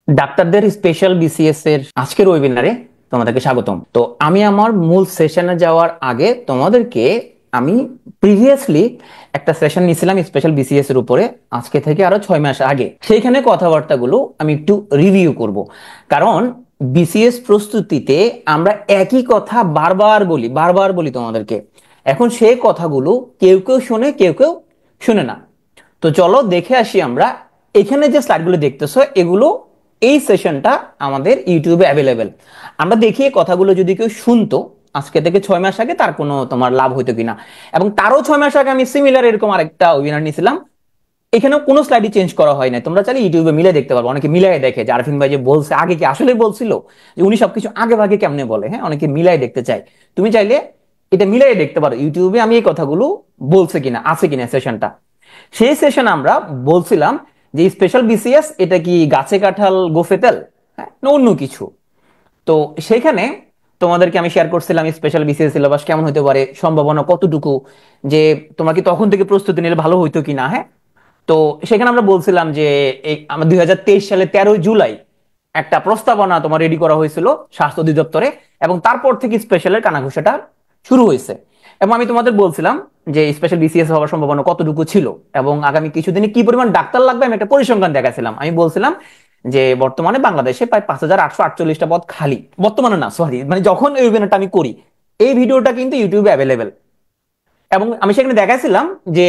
ডাক্তারদের special BCS এর আজকের ওয়েবিনারে তোমাদেরকে স্বাগতম। তো আমি আমার মূল সেশনে যাওয়ার আগে তোমাদেরকে আমি প্রিভিয়াসলি একটা সেশন নিয়েছিলাম স্পেশাল বিসিএস এর উপরে, আজকে থেকে আরো 6 মাস আগে। সেইখানে কথাবার্তাগুলো আমি একটু রিভিউ করব, কারণ বিসিএস প্রস্তুতিতে আমরা একই কথা বারবার বলি তোমাদেরকে। এখন সেই কথাগুলো কেউ কেউ শোনে, কেউ কেউ শুনে না। তো চলো দেখে আসি আমরা। এখানে যে স্লাইডগুলো দেখতেছো এগুলো এই সেশনটা আমাদের ইউটিউবে অ্যাভেলেবেল। আমরা দেখি এই কথাগুলো যদি কেউ শুনতো আজকে থেকে 6 মাস আগে, তার কোনো তোমার লাভ হইতো কিনা। এবং তারও 6 মাস আগে আমি সিমিলার এরকম আরেকটা ওয়েবিনার নিয়েছিলাম, এখানেও কোনো স্লাইডই চেঞ্জ করা হয় না। তোমরা চাইলে ইউটিউবে মিলে দেখতে পারবো, অনেকে মিলাই দেখে যে আরফিন ভাই যে বলছে আগে কি আসলে বলছিল, যে উনি সবকিছু আগে ভাগে কেমনে বলে। হ্যাঁ, অনেকে মিলাই দেখতে চায়। তুমি চাইলে এটা মিলাই দেখতে পারো ইউটিউবে আমি এই কথাগুলো বলছে কিনা, আছে কিনা সেশনটা। সেই সেশন আমরা বলছিলাম যে স্পেশাল বিসিএস এটা কি গাছে কাঁঠাল গোফে তেল, হ্যাঁ না অন্য কিছু। তো সেখানে তোমাদেরকে আমি শেয়ার করছিলাম স্পেশাল বিসিএস সিলেবাস কেমন হতে পারে, সম্ভাবনা কতটুকু, যে তোমরা কি তখন থেকে প্রস্তুতি নিলে ভালো হইতো কিনা। হ্যাঁ, তো সেখানে আমরা বলছিলাম যে আমার 2023 সালে 13 জুলাই একটা প্রস্তাবনা তোমার রেডি করা হয়েছিল স্বাস্থ্য অধিদপ্তরে, এবং তারপর থেকে স্পেশালের কানাঘুষাটা শুরু হয়েছে। এবং আমি তোমাদের বলছিলাম যে স্পেশাল বিসিএস হওয়ার সম্ভাবনা কতটুকু ছিল এবং আগামী কিছুদিনে কি পরিমাণ ডাক্তার লাগবে আমি একটা পরিসংখ্যান দেখাছিলাম। আমি বলছিলাম যে বর্তমানে বাংলাদেশে প্রায় 5,848টা পদ খালি, বর্তমানে না সরি, মানে যখন এই ওয়েবিনারটা আমি করি এই ভিডিওটা কিন্তু ইউটিউবে অ্যাভেলেবেল। এবং আমি সেখানে দেখাইছিলাম যে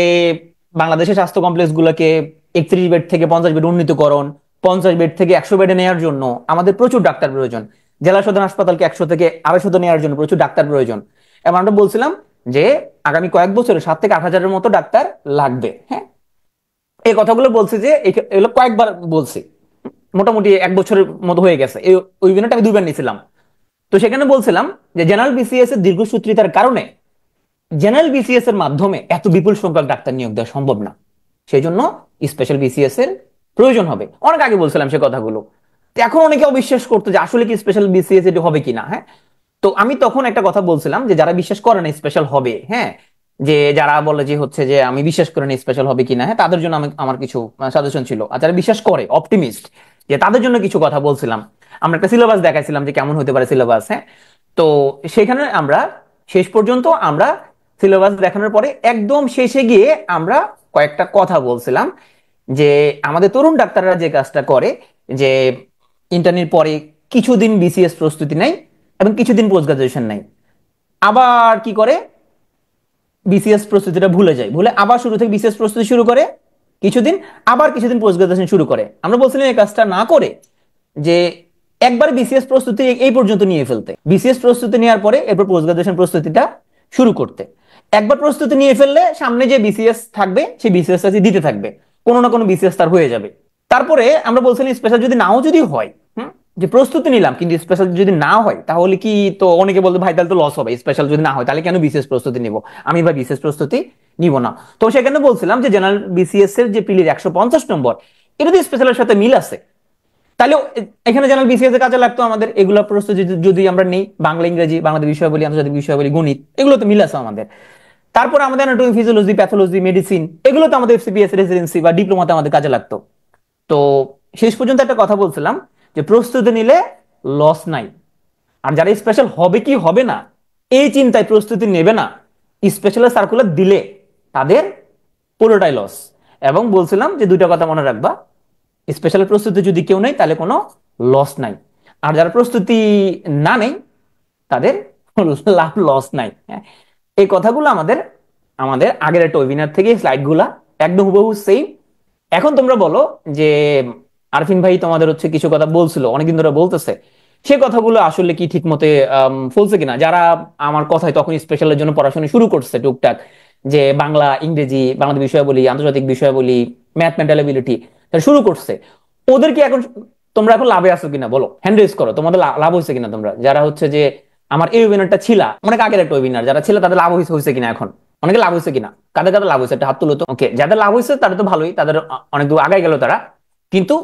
বাংলাদেশের স্বাস্থ্য কমপ্লেক্স গুলোকে 31 বেড থেকে 50 বেড উন্নীতকরণ, 50 বেড থেকে 100 বেডে নেওয়ার জন্য আমাদের প্রচুর ডাক্তার প্রয়োজন। জেলা সদর হাসপাতালকে 100 থেকে 250 নেওয়ার জন্য প্রচুর ডাক্তার প্রয়োজন। এবং আমরা বলছিলাম যে আগামী কয়েক বছরে 7 থেকে 8 হাজারের মতো ডাক্তার লাগবে। হ্যাঁ, এই কথাগুলো বলছি যে এগুলো কয়েকবার বলছি, মোটামুটি 1 বছরের মতো হয়ে গেছে। এই ওয়েবিনারটা আমি 2বার নিয়েছিলাম। তো সেখানে বলছিলাম যে জেনারেল বিসিএস এর দীর্ঘসূত্রিতার কারণে জেনারেল বিসিএস এর মাধ্যমে এত বিপুল সংখ্যক ডাক্তার নিয়োগ দেওয়া সম্ভব না, সেই জন্য স্পেশাল বিসিএস এর প্রয়োজন হবে। অনেক আগে বলছিলাম সে কথাগুলো। তো এখন অনেকে অবিশ্বাস করতো যে আসলে কি স্পেশাল বিসিএস এটি হবে কিনা। হ্যাঁ, তো আমি তখন একটা কথা বলছিলাম যে যারা বিশ্বাস করে না স্পেশাল হবে, হ্যাঁ, যে যারা বলে যে হচ্ছে যে আমি বিশ্বাস করি না স্পেশাল হবে কিনা, হ্যাঁ, তাদের জন্য আমার কিছু সাজেশন ছিল। আর যারা বিশ্বাস করে অপটিমিস্ট, যে তাদের জন্য কিছু কথা বলছিলাম। আমরা একটা সিলেবাস দেখাইছিলাম যে কেমন হতে পারে সিলেবাস। হ্যাঁ, তো সেখানে আমরা শেষ পর্যন্ত আমরা সিলেবাস দেখানোর পরে একদম শেষে গিয়ে আমরা কয়েকটা কথা বলছিলাম যে আমাদের তরুণ ডাক্তাররা যে কাজটা করে, যে ইন্টার্নির পরে কিছুদিন বিসিএস প্রস্তুতি নেয় এবং কিছুদিন পোস্ট গ্রাজুয়েশন নেয়, আবার কি করে বিসিএস প্রস্তুতিটা ভুলে যায়, ভুলে আবার শুরু থেকে বিসিএস প্রস্তুতি শুরু করে কিছুদিন, আবার কিছুদিন পোস্ট গ্রাজুয়েশন শুরু করে। আমরা বলছিলাম এই কাজটা না করে যে একবার বিসিএস প্রস্তুতি এই পর্যন্ত নিয়ে ফেলতে, বিসিএস প্রস্তুতি নেওয়ার পরে এরপর পোস্ট গ্রাজুয়েশন প্রস্তুতিটা শুরু করতে। একবার প্রস্তুতি নিয়ে ফেললে সামনে যে বিসিএস থাকবে সেই বিসিএস দিতে থাকবে, কোনো না কোনো বিসিএস তার হয়ে যাবে। তারপরে আমরা বলছিলাম স্পেশাল যদি নাও যদি হয়, যে প্রস্তুতি নিলাম কিন্তু স্পেশাল যদি না হয় তাহলে কি, তো অনেকে বলতো ভাই তাহলে তো লস হবে, স্পেশাল যদি না হয় তাহলে কেন বিসিএস প্রস্তুতি নিব, আমি ভাই বিসিএস প্রস্তুতি নিব না। তো সেখানে বলছিলাম যে জেনারেল বিসিএস এর যে পিলির 150 নম্বর, এটা যদি স্পেশালের সাথে মিল আছে তাহলে এখানে জেনারেল বিসিএস এর কাজে লাগতো আমাদের। এগুলো প্রস্তুতি যদি আমরা নেই, বাংলা ইংরেজি বাংলাদেশ বিষয়াবলী আন্তর্জাতিক বিষয়াবলী গণিত, এগুলো তো মিল আছে আমাদের। তারপর আমাদের অ্যানাটমি ফিজিওলজি প্যাথোলজি মেডিসিন, এগুলো তো আমাদের এফসিপিএস রেসিডেন্সি বা ডিপ্লোমাতে আমাদের কাজে লাগতো। তো শেষ পর্যন্ত একটা কথা বলছিলাম যে প্রস্তুতি নিলে লস নাই, আর যারা স্পেশাল হবে কি হবে না এই চিন্তায় প্রস্তুতি নেবে না, স্পেশাল সার্কুলার দিলে তাদের পুরোটাই লস। এবং বলছিলাম যে দুইটা কথা মনে রাখবা, স্পেশাল প্রস্তুতি যদি কেউ নেই তাহলে কোনো লস নাই, আর যারা প্রস্তুতি না নেই তাদের লাভ লস নাই। হ্যাঁ, এই কথাগুলো আমাদের আমাদের আগের একটা ওয়েবিনার থেকে স্লাইড গুলা একদম হুবহু সেম। এখন তোমরা বলো যে আরফিন ভাই তোমাদের হচ্ছে কিছু কথা বলছিল অনেকদিন ধরে বলতেছে, সে কথাগুলো আসলে কি ঠিক মতে ফলছে কিনা। যারা আমার কথায় তখন স্পেশালের জন্য পড়াশোনা শুরু করছে টুকটাক, যে বাংলা ইংরেজি বাংলাদেশ বিষয়াবলী আন্তর্জাতিক বিষয়াবলী ম্যাথ মেন্টালিবিলিটি তারা শুরু করছে, ওদের কি এখন তোমরা এখন লাভে আছো কিনা বলো, হ্যান্ড রেজ করো, তোমাদের লাভ হয়েছে কিনা। তোমরা যারা হচ্ছে যে আমার এই ওয়েবিনারটা ছিল অনেক আগের একটা ওয়েবিনার, যারা ছিল তাদের লাভ হয়েছে কিনা, এখন অনেকে লাভ হয়েছে কিনা, কাদের কাদের লাভ হয়েছে একটা হাত তুলো তো। ওকে, যাদের লাভ হয়েছে তাদের তো ভালোই, তাদের অনেক দূর আগায় গেল তারা। কিন্তু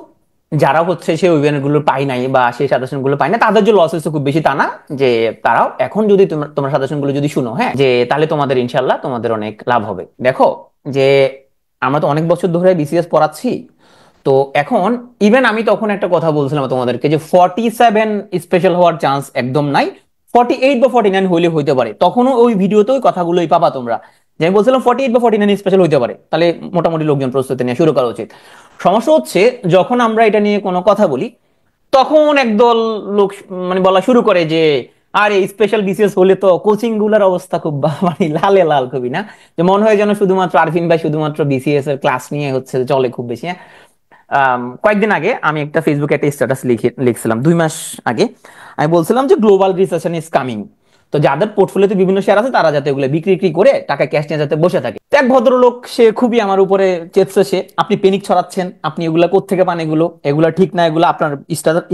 যারা হচ্ছে সেই ওয়েবিনার গুলো পাই নাই বা সেই সাজেশন গুলো পাই না, তাদের যে লস হয়েছে খুব বেশি তা না, যে তারাও এখন যদি তোমার সাজেশন গুলো যদি শুনো, হ্যাঁ, যে তাহলে তোমাদের ইনশাল্লাহ তোমাদের অনেক লাভ হবে। দেখো যে আমরা তো অনেক বছর ধরে বিসিএস পড়াচ্ছি, তো এখন ইভেন আমি তখন একটা কথা বলছিলাম তোমাদেরকে যে 47 স্পেশাল হওয়ার চান্স একদম নাই, 48 বা 49 হইলে হইতে পারে। তখনও ওই ভিডিওতে ওই কথাগুলোই পাবা তোমরা, যে আমি বলছিলাম 48 বা 49 স্পেশাল হইতে পারে, তাহলে মোটামুটি লোকজন প্রস্তুতি নিয়ে শুরু করা উচিত। সমস্যা হচ্ছে যখন আমরা এটা নিয়ে কোনো কথা বলি, তখন একদল লোক মানে বলা শুরু করে যে আরে স্পেশাল বিসিএস হলে তো কোচিং গুলার অবস্থা খুব মানে লালে লাল খুবই, না যে মনে হয় যেন শুধুমাত্র আরফিন ভাই শুধুমাত্র বিসিএস এর ক্লাস নিয়ে হচ্ছে চলে খুব বেশি, হ্যাঁ। কয়েকদিন আগে আমি একটা ফেসবুকে একটা স্ট্যাটাস লিখছিলাম, 2 মাস আগে। আমি বলছিলাম যে গ্লোবাল রিসেশন ইজ কামিং, তো যাদের পোর্টফোলিওতে বিভিন্ন শেয়ার আছে তারা যাতে এগুলো বিক্রি করে টাকা ক্যাশ নিয়ে যাতে বসে থাকে। তো এক ভদ্রলোক সে খুবই আমার উপরে চেতছে, সে আপনি পেনিক ছড়াচ্ছেন, আপনি এগুলা কোত্থেকে পান, এগুলা ঠিক না, এগুলো আপনার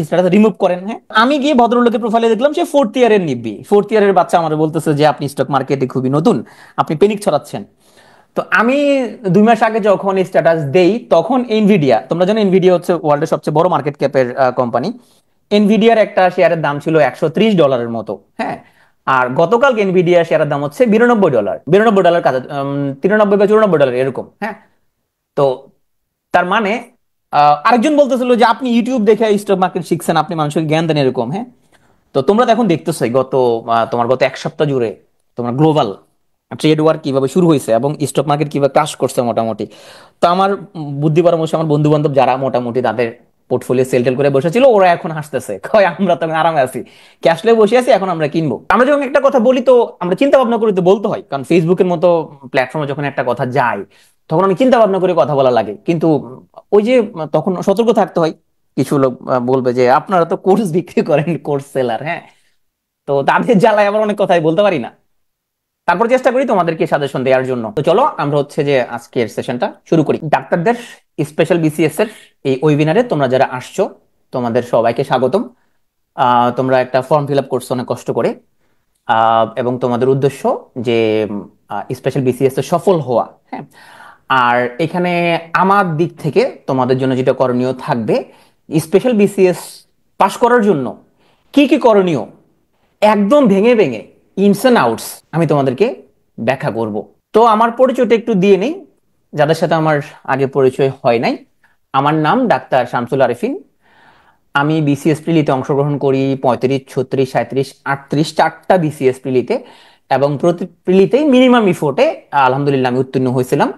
স্ট্যাটাস রিমুভ করেন। হ্যাঁ, আমি গিয়ে ভদ্রলোকের প্রোফাইলে দেখলাম সে 4th ইয়ারের নিব্বি, 4th ইয়ারের বাচ্চা আমার বলতেছে যে আপনি স্টক মার্কেটে খুবই নতুন, আপনি পেনিক ছড়াচ্ছেন। তো আমি 2 মাস আগে যখন স্ট্যাটাস দেই তখন এনভিডিয়া, তোমরা জানো এনভিডিয়া হচ্ছে ওয়ার্ল্ডের সবচেয়ে বড় মার্কেট ক্যাপের কোম্পানি, এনভিডিয়ার একটা শেয়ারের দাম ছিল $130 মতো, হ্যাঁ। আর গতকাল এনভিডিয়া শেয়ারের দাম হচ্ছে $92, $92 কাছে, 93 বা $94 এরকম, হ্যাঁ। তো তার মানে আরেকজন বলতেছিল যে আপনি ইউটিউব দেখে স্টক মার্কেট শিখছেন, আপনি মানুষকে জ্ঞান দেন এরকম, হ্যাঁ। তো তোমরা তো এখন দেখতেছো তোমার গত 1 সপ্তাহ জুড়ে তোমার গ্লোবাল ট্রেড ওয়ার কিভাবে শুরু হয়েছে এবং স্টক মার্কেট কিভাবে ক্রাশ করছে মোটামুটি। তো আমার বুদ্ধি পরামর্শ, আমার বন্ধু বান্ধব যারা মোটামুটি তাদের পোর্টফোলিও সেল টেল করে বসেছিল, ওরা এখন হাসতেছে, কয় আমরা তো আরামে আছি, ক্যাশলে বসে আছি, এখন আমরা কিনবো। আমরা যখন একটা কথা বলি তো আমরা চিন্তা ভাবনা করে তো বলতে হয়, কারণ ফেসবুকের মতো প্ল্যাটফর্মে যখন একটা কথা যায় তখন অনেক চিন্তা ভাবনা করে কথা বলা লাগে। কিন্তু ওই যে তখন সতর্ক থাকতে হয়, কিছু লোক বলবে যে আপনারা তো কোর্স বিক্রি করেন, কোর্স সেলার, হ্যাঁ। তো তাদের জ্বালায় আবার অনেক কথাই বলতে পারি না, তারপর চেষ্টা করি তোমাদেরকে সাজেশন দেওয়ার জন্য। তো চলো আমরা হচ্ছে যে আজকের সেশনটা শুরু করি। ডাক্তারদের স্পেশাল বিসিএস এর এই ওয়েবিনারে তোমরা যারা আসছো তোমাদের সবাইকে স্বাগতম। তোমরা একটা ফর্ম ফিল আপ করছো অনেক কষ্ট করে, এবং তোমাদের উদ্দেশ্য যে স্পেশাল বিসিএস এ সফল হওয়া, হ্যাঁ। আর এখানে আমার দিক থেকে তোমাদের জন্য যেটা করণীয় থাকবে, স্পেশাল বিসিএস পাশ করার জন্য কি কি করণীয় একদম ভেঙে ভেঙে ইনস এন্ড আউটস আমি তোমাদেরকে ব্যাখ্যা করব। তো আমার পরিচয়টা একটু দিয়ে নেই যাদের সাথে আমার আগে পরিচয় হয় নাই। আমার নাম ডাক্তার শামসুল আরিফিন। আমি বিসিএস প্রিলিতে অংশগ্রহণ করি 35, 36, 37, 38 4টা বিসিএস প্রিলিতে, এবং প্রতি প্রিলিতেই মিনিমাম ইফোর্টে আলহামদুলিল্লাহ আমি উত্তীর্ণ হয়েছিলাম।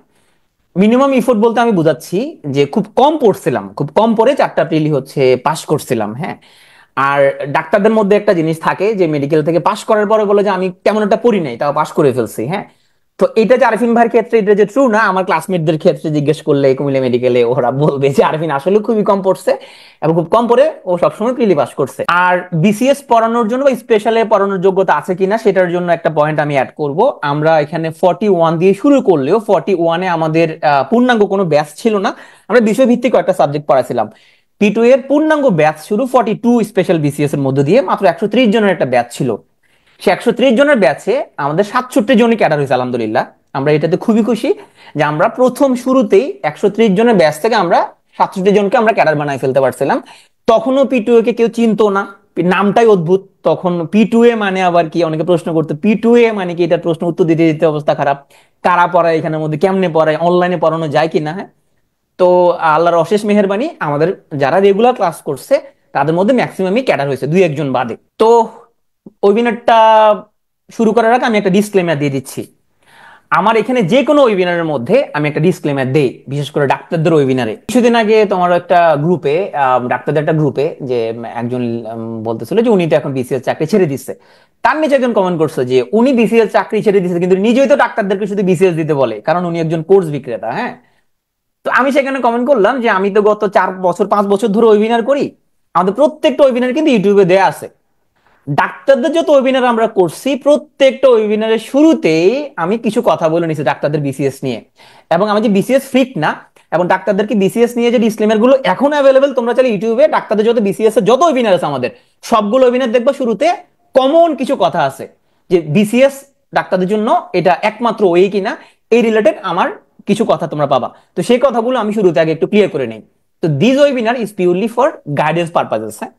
মিনিমাম ইফোর্ট বলতে আমি বুঝাচ্ছি যে খুব কম পড়ছিলাম, খুব কম পড়ে 4টা প্রিলি হচ্ছে পাশ করছিলাম, হ্যাঁ। আর ডাক্তারদের মধ্যে একটা জিনিস থাকে যে মেডিকেল থেকে পাশ করার পরে বলে যে আমি কেমন একটা পড়ি নাই তাও পাশ করে ফেলছি, হ্যাঁ। তো এটা যে আরফিন ভাইয়ের ক্ষেত্রে এটা যে ট্রু না, আমার ক্লাসমেটদের ক্ষেত্রে জিজ্ঞেস করলে কুমিল্লা মেডিকেলে ওরা বলবে যে আরফিন আসলে খুবই কম পড়ছে এবং খুব কম পড়ে ও সবসময় প্রিলি পাস করছে। আর বিসিএস পড়ানোর জন্য বা স্পেশালে পড়ানোর যোগ্যতা আছে কিনা সেটার জন্য একটা পয়েন্ট আমি অ্যাড করব। আমরা এখানে 41 দিয়ে শুরু করলেও 41-এ আমাদের পূর্ণাঙ্গ কোনো ব্যাচ ছিল না, আমরা বিষয়ভিত্তিক কয়েকটা সাবজেক্ট পড়াছিলাম। P2 এর পূর্ণাঙ্গ ব্যাচ শুরু 42 স্পেশাল বিসিএস এর মধ্যে দিয়ে, মাত্র 130 জনের একটা ব্যাচ ছিল। সে 130 জনের ব্যাচে আমাদের 67 জনই ক্যাডার হয়েছে আলহামদুলিল্লাহ। আমরা এটাতে খুবই খুশি যে আমরা প্রথম শুরুতেই 130 জনের ব্যাচ থেকে আমরা 67 জনকে আমরা ক্যাডার বানাই ফেলতে পারছিলাম। তখনও P2A কে কেউ চিনতো না, নামটাই অদ্ভুত। তখন P2A মানে আবার কি, অনেকে প্রশ্ন করতো P2A মানে কি, এটার প্রশ্ন উত্তর দিতে দিতে অবস্থা খারাপ। কারা পড়ায় এখানের মধ্যে, কেমনে পড়ায়, অনলাইনে পড়ানো যায় কিনা, হ্যাঁ। তো আল্লাহর অশেষ মেহেরবানি, আমাদের যারা রেগুলার ক্লাস করছে তাদের মধ্যে ম্যাক্সিমামই ক্যাডার হয়েছে, 2-1 জন বাদে। তো ওয়েবিনারটা শুরু করার আগে আমি একটা ডিসক্লেমার দিয়ে দিচ্ছি। আমার এখানে যে কোনো ওয়েবিনারের মধ্যে আমি একটা ডিসক্লেমার দেই, বিশেষ করে ডাক্তারদের ওয়েবিনারে। কিছুদিন আগে তোমার একটা গ্রুপে, ডাক্তারদের একটা গ্রুপে, যে একজন বলতেছিল যে উনি তো এখন বিসিএস চাকরি ছেড়ে দিচ্ছে। তার নিচে একজন কমেন্ট করছে যে উনি বিসিএস চাকরি ছেড়ে দিচ্ছে কিন্তু নিজেই তো ডাক্তারদেরকে শুধু বিসিএস দিতে বলে, কারণ উনি একজন কোর্স বিক্রেতা, হ্যাঁ। তো আমি সেখানে কমেন্ট করলাম যে আমি তো গত 4 বছর 5 বছর ধরে ওয়েবিনার করি, আমাদের প্রত্যেকটা ওয়েবিনার কিন্তু ইউটিউবে দেয়া আছে। ডাক্তারদের যত ওয়েবিনার আমরা করছি প্রত্যেকটা ওয়েবিনারের শুরুতেই আমি কিছু কথা বলে নিছি ডাক্তারদের বিসিএস নিয়ে, এবং আমি যে বিসিএস ফ্রিক না, এবং ডাক্তারদেরকে বিসিএস নিয়ে যে ডিসক্লেমার গুলো এখন অ্যাভেলেবেল, তোমরা চাইলে ইউটিউবে ডাক্তারদের যত বিসিএস এর যত ওয়েবিনার আছে আমাদের সবগুলো ওয়েবিনার দেখবা, শুরুতে কমন কিছু কথা আছে যে বিসিএস ডাক্তারদের জন্য এটা একমাত্র ওয়ে কিনা, এই রিলেটেড আমার কিছু কথা তোমরা পাবা। তো সেই কথাগুলো আমি শুরুতে আগে একটু ক্লিয়ার করে নেই। তো this webinar is purely for guidance purposes, হ্যাঁ।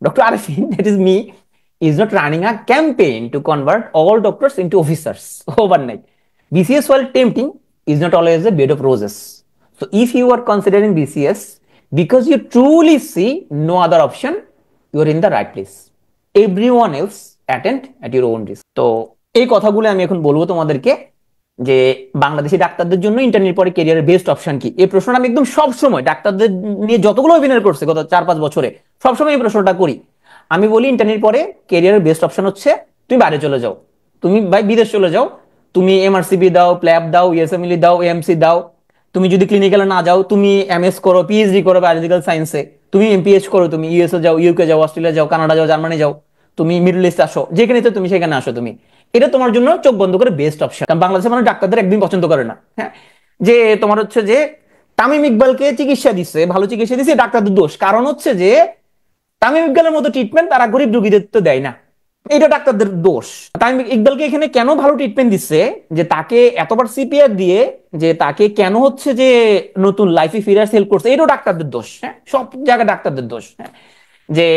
Dr. Arifin, that is me, is not running a campaign to convert all doctors into officers overnight. BCS, while tempting, is not always a bed of roses. So if you are considering BCS, because you truly see no other option, you are in the right place. Everyone else attend at your own risk. তো এই কথাগুলো আমি এখন বলবো তোমাদেরকে যে বাংলাদেশি ডাক্তারদের জন্য ইন্টার্নির পরে ক্যারিয়ারের বেস্ট অপশন কি। এই প্রশ্নটা আমি একদম সব সময় ডাক্তারদের নিয়ে যতগুলো ওয়েবিনার করছে গত 4-5 বছরে সবসময় এই প্রশ্নটা করি। আমি বলি ইন্টার্নির পরে ক্যারিয়ারের বেস্ট অপশন হচ্ছে তুমি বাইরে চলে যাও, তুমি ভাই বিদেশ চলে যাও, তুমি এমআরসিপি দাও, প্ল্যাব দাও, ইএসএমএল দাও, এএমসি দাও, তুমি যদি ক্লিনিক্যালে না যাও তুমি এমএস করো, পিএইচডি করো বায়োলজিক্যাল সায়েন্সে, তুমি এমপিএইচ করো, তুমি ইউএসএ যাও, ইউকে যাও, অস্ট্রেলিয়া যাও, কানাডা যাও, জার্মানি যাও, তুমি মিডল ইস্ট আসো, যেখানে তুমি সেখানে আসো, তুমি এটা তোমার জন্য চোখ বন্ধ করে বেস্ট অপশন। কারণ বাংলাদেশের মানুষ ডাক্তারদের একদিন পছন্দ করে না। হ্যাঁ, যে তোমার হচ্ছে যে তামিম ইকবালকে চিকিৎসা দিচ্ছে, ভালো চিকিৎসা দিচ্ছে, ডাক্তারদের দোষ। কারণ হচ্ছে যে তামিম ইকবালের মতো ট্রিটমেন্ট তারা গরিব রোগীদের তো দেয় না, এটা ডাক্তারদের দোষ। তামিম ইকবালকে এখানে কেন ভালো ট্রিটমেন্ট দিচ্ছে, যে তাকে এতবার সিপিআর দিয়ে যে তাকে কেন হচ্ছে যে নতুন লাইফে ফিরে আসতে হেল্প করছে, এটাও ডাক্তারদের দোষ। হ্যাঁ, সব জায়গায় ডাক্তারদের দোষ। হ্যাঁ, যে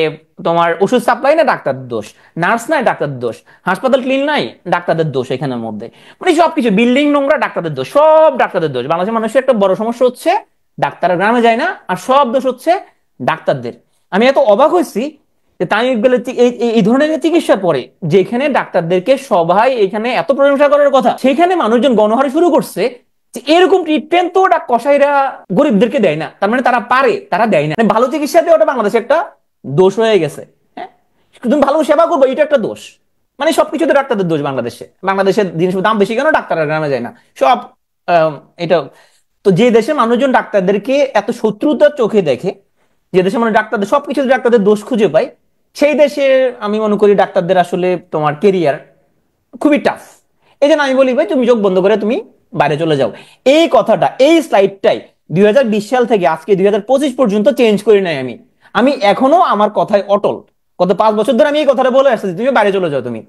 তোমার ওষুধ সাপ্লাই না ডাক্তারদের দোষ, নার্স নাই ডাক্তারদের দোষ, হাসপাতাল ক্লিন নাই ডাক্তারদের দোষ, এখানের মধ্যে মানে সবকিছু বিল্ডিং নোংরা ডাক্তারদের দোষ, সব ডাক্তারদের দোষ। বাংলাদেশের মানুষের একটা বড় সমস্যা হচ্ছে ডাক্তাররা গ্রামে যায় না, আর সব দোষ হচ্ছে ডাক্তারদের। আমি এত অবাক হয়েছি যে তামিম ইকবালের এই ধরনের চিকিৎসার পরে যেখানে ডাক্তারদেরকে সবাই এখানে এত প্রশংসা করার কথা, সেখানে মানুষজন গণহারে শুরু করছে যে এরকম ট্রিটমেন্ট তো ওটা কসাইরা গরিবদেরকে দেয় না, তার মানে তারা পারে, তারা দেয় না। ভালো চিকিৎসা দিয়ে ওটা বাংলাদেশে একটা দোষ হয়ে গেছে। হ্যাঁ, তুমি ভালো সেবা করবো এটা একটা দোষ, মানে সবকিছুতে ডাক্তারদের দোষ। বাংলাদেশের জিনিসের দাম বেশি কেন, ডাক্তাররা গ্রামে যায় না, সব এটা। তো যে দেশে মানুষজন ডাক্তারদেরকে এত শত্রুতার চোখে দেখে, যে দেশে মানে ডাক্তারদের সবকিছুতে ডাক্তারদের দোষ খুঁজে পায়, সেই দেশে আমি মনে করি ডাক্তারদের আসলে তোমার কেরিয়ার খুবই টাফ। এই জন্য আমি বলি ভাই তুমি চোখ বন্ধ করে তুমি বাইরে চলে যাও। এই কথাটা, এই স্লাইডটাই 2020 সাল থেকে আজকে 2025 পর্যন্ত চেঞ্জ করি নাই আমি। আমি এখনো আমার কথায় অটল। গত 5 বছর ধরে আমি এই কথাটা বলে আসছি, তুমি বাইরে চলে যাও। তুমি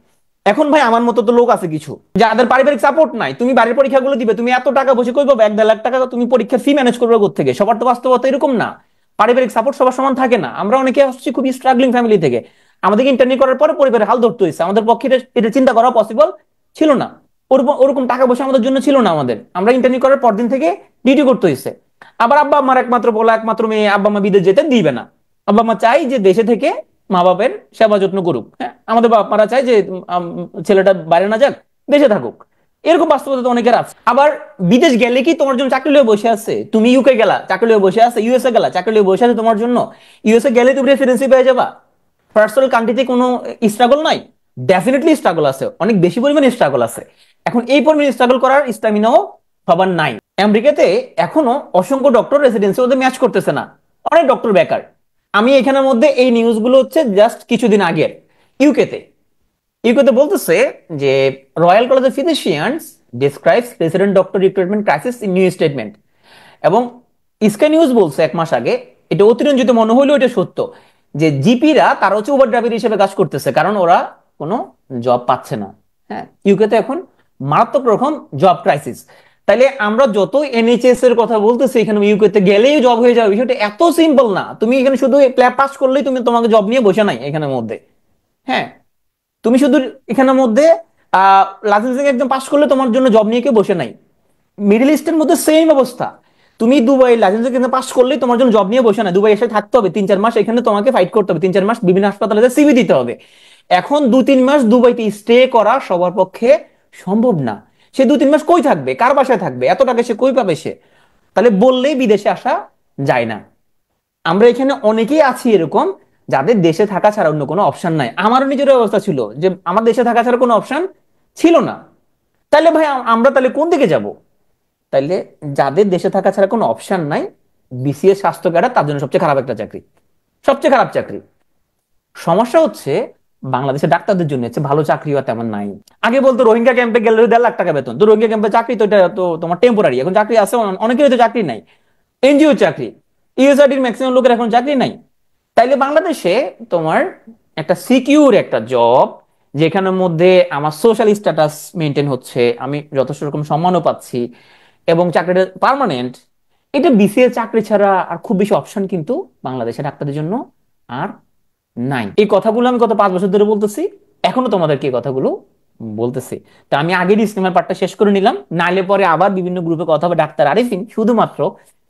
এখন ভাই আমার মতো তো লোক আছে কিছু যাদের পারিবারিক সাপোর্ট নাই, তুমি বাড়ির পরীক্ষাগুলো দিবে, তুমি এত টাকা বসে কই পাবে, 1-1.5 লাখ টাকা তুমি পরীক্ষার ফি ম্যানেজ করবে কোথা থেকে? সবার তো বাস্তবতা এরকম না, পারিবারিক সাপোর্ট সবার সমান থাকে না। আমরা অনেকে আসছি খুবই স্ট্রাগলিং ফ্যামিলি থেকে, আমাদেরকে ইন্টার্নি করার পরে পরিবারের হাল ধরতে হয়েছে, আমাদের পক্ষে এটা চিন্তা করা পসিবল ছিল না। ওরকম টাকা পয়সা আমাদের জন্য ছিল না, আমরা ইন্টার্নি করার পর দিন থেকে ডিউটি করতে হয়েছে। আবার আব্বা আমার একমাত্র বলা, একমাত্র মেয়ে, আব্বা মা বিদেশ যেতে দিবে না। আব্বা মা চাই যে দেশে থেকে মা বাপের সেবা যত্ন করুক। হ্যাঁ, আমাদের বাবা মারা চায় যে ছেলেটা বাইরে না যাক, দেশে থাকুক। এরকম বাস্তবতা তো অনেকের আছে। আবার বিদেশ গেলে কি তোমার জন্য চাকরি লিয়ে বসে আছে? তুমি ইউকে গেলা চাকরি লিয়ে বসে আছে, ইউএসএ গেলা চাকরি লিয়ে বসে আছে তোমার জন্য? ইউএসএ গেলে তুমি রেসিডেন্সি পেয়ে যাবা? পার্সোনাল কান্ট্রিতে কোনো স্ট্রাগল নাই? ডেফিনেটলি স্ট্রাগল আছে, অনেক বেশি পরিমাণে স্ট্রাগল আছে। এখন এই পরিমাণে স্ট্রাগল করার স্ট্যামিনাও সবার নাই। আমেরিকাতে এখনো অসংখ্য ডক্টর রেসিডেন্সি ওদের ম্যাচ করতেছে না, অনেক ডক্টর বেকার। আমি এখানের মধ্যে এই নিউজগুলো হচ্ছে জাস্ট কিছুদিন আগের। ইউকেতে ইউকেতে বলতেছে যে royal college of physicians describes resident doctor recruitment crisis in new statement. এবং স্কাই নিউজ বলছে 1 মাস আগে, এটা অতিরঞ্জিত মনে হলেও এটা সত্য, যে জিপিরা তারা হচ্ছে উবার ড্রাইভার হিসেবে কাজ করতেছে, কারণ ওরা কোনো জব পাচ্ছে না। হ্যাঁ, ইউকেতে এখন মারাত্মক রকম জব ক্রাইসিস। তাইলে আমরা যত এনএইচএস এর কথা বলতেছি, এখানে ইউকেতে গেলেই জব হয়ে যাবে, বিষয়টা এত সিম্পল না। তুমি এখানে শুধু প্ল্যাব পাস করলেই তুমি তোমাকে জব নিয়ে বসে নাই এখানের মধ্যে। হ্যাঁ, তুমি শুধু এখানের মধ্যে লাইসেন্সিং একদম পাস করলে তোমার জন্য জব নিয়ে কেউ বসে নাই। মিডল ইস্টের মধ্যে সেম অবস্থা। তুমি দুবাই লাইসেন্স কিন্তু পাস করলেই তোমার জন্য জব নিয়ে বসে না, দুবাই এসে থাকতে হবে 3-4 মাস, এখানে তোমাকে ফাইট করতে হবে 3-4 মাস, বিভিন্ন হাসপাতালে সিভি দিতে হবে। এখন 2-3 মাস দুবাইতে স্টে করা সবার পক্ষে সম্ভব না। সে 2-3 মাস কই থাকবে, কার বাসায় থাকবে, এত টাকা সে কই পাবে সে? তাহলে বললেই বিদেশে আসা যায় না। আমরা এখানে অনেকেই আছি এরকম যাদের দেশে থাকা ছাড়া অন্য কোনো অপশন নাই। আমারও নিজের অবস্থা ছিল যে আমার দেশে থাকা ছাড়া কোনো অপশন ছিল না। তাহলে ভাই আমরা তাহলে কোন দিকে যাব? তাইলে যাদের দেশে থাকা ছাড়া কোনো অপশন নাই, বিসিএস স্বাস্থ্য ক্যাডার তার জন্য সবচেয়ে খারাপ একটা চাকরি, সবচেয়ে খারাপ চাকরি। সমস্যা হচ্ছে বাংলাদেশের ডাক্তারদের জন্য হচ্ছে ভালো চাকরিও তেমন নাই। আগে বলতো রোহিঙ্গা ক্যাম্পে গেলে 1.5 লাখ টাকা বেতন, তো রোহিঙ্গা ক্যাম্পে চাকরি তো এটা তো তোমার টেম্পোরারি। এখন চাকরি আছে অনেকের, তো চাকরি নাই, এনজিও চাকরি, ইউএসআইডির ম্যাক্সিমাম লোকের এখন চাকরি নাই। তাইলে বাংলাদেশে তোমার একটা সিকিউর একটা জব, যেখানের মধ্যে আমার সোশ্যাল স্ট্যাটাস মেনটেন হচ্ছে, আমি যথেষ্ট রকম সম্মানও পাচ্ছি, এবং চাকরিটা পার্মানেন্ট, এটা বিসিএস চাকরি ছাড়া আর খুব বেশি অপশন কিন্তু বাংলাদেশের ডাক্তারদের জন্য আর নাই। এই কথাগুলো আমি গত 5 বছর ধরে বলতেছি, এখনো তোমাদেরকে এই কথাগুলো বলতেছি। তো আমি আগের ডিসক্লেমার পার্টটা শেষ করে নিলাম, নাইলে পরে আবার বিভিন্ন গ্রুপে কথা হবে। ডাক্তার আরিফিন শুধুমাত্র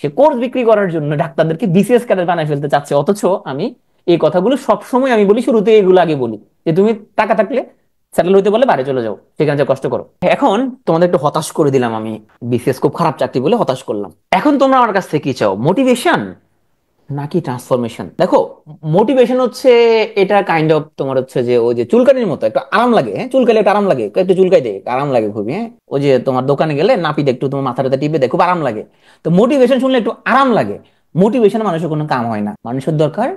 সে কোর্স বিক্রি করার জন্য ডাক্তারদেরকে বিসিএস ক্যাডার বানায় ফেলতে চাচ্ছে। অথচ আমি এই কথাগুলো সবসময় আমি বলি, শুরুতে এগুলো আগে বলি যে তুমি টাকা থাকলে সেটেল হইতে বলে বাইরে চলে যাও, সেখানে যে কষ্ট করো। এখন তোমাদের একটু হতাশ করে দিলাম আমি, বিসিএস খুব খারাপ চাকরি বলে হতাশ করলাম। এখন তোমরা আমার কাছ থেকে কি চাও, মোটিভেশন নাকি ট্রান্সফরমেশন? দেখো, মোটিভেশন হচ্ছে এটা কাইন্ড অফ তোমার হচ্ছে যে ওই যে চুলকানির মতো, একটু আরাম লাগে। হ্যাঁ, চুলকালে একটু আরাম লাগে, একটু চুলকাই দে, আরাম লাগে খুবই। হ্যাঁ, ওই যে তোমার দোকানে গেলে নাপিত একটু তোমার মাথাটা টিপে দেয়, খুব আরাম লাগে। তো মোটিভেশন শুনলে একটু আরাম লাগে। মোটিভেশন মানুষের কোনো কাম হয় না, মানুষের দরকার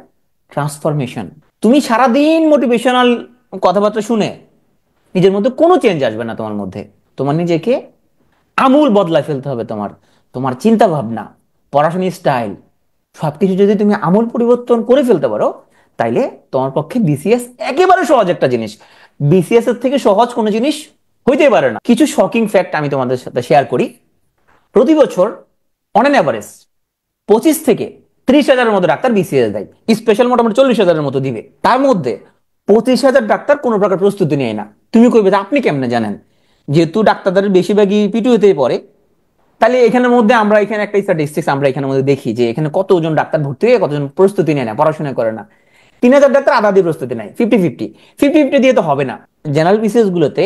ট্রান্সফরমেশন। তুমি সারাদিন মোটিভেশনাল কথাবার্তা শুনে নিজের মধ্যে কোনো চেঞ্জ আসবে না তোমার মধ্যে। তোমার নিজেকে আমূল বদলায় ফেলতে হবে। তোমার তোমার চিন্তা ভাবনা, পড়াশোনার স্টাইল, সবকিছু যদি তুমি আমূল পরিবর্তন করে ফেলতে পারো, তাইলে তোমার পক্ষে বিসিএস একেবারে সহজ একটা জিনিস। বিসিএস এর থেকে সহজ কোনো জিনিস হইতে পারে না। কিছু শকিং ফ্যাক্ট আমি তোমাদের সাথে শেয়ার করি। প্রতি বছর অন অ্যান অ্যাভারেজ 25 থেকে 30 হাজারের মতো ডাক্তার বিসিএস দেয়। স্পেশাল মোটামুটি 40 হাজারের মতো দিবে। তার মধ্যে 25 হাজার ডাক্তার কোনো প্রকার প্রস্তুতি নেয় না। তুমি কইবে যে আপনি কেমনে জানেন? যেহেতু ডাক্তারদের বেশিরভাগই পিটুইতেই পড়ে, তাহলে এখানের মধ্যে আমরা এখানে একটা স্ট্যাটিস্টিক্স আমরা এখানের মধ্যে দেখি যে এখানে কতজন ডাক্তার ভর্তি হয়ে কতজন প্রস্তুতি নেয় না, পড়াশোনা করে না। 3 হাজার ডাক্তার আধা দিয়ে প্রস্তুতি নেয়, 50-50। 50-50 দিয়ে তো হবে না। জেনারেল বিসিএস গুলোতে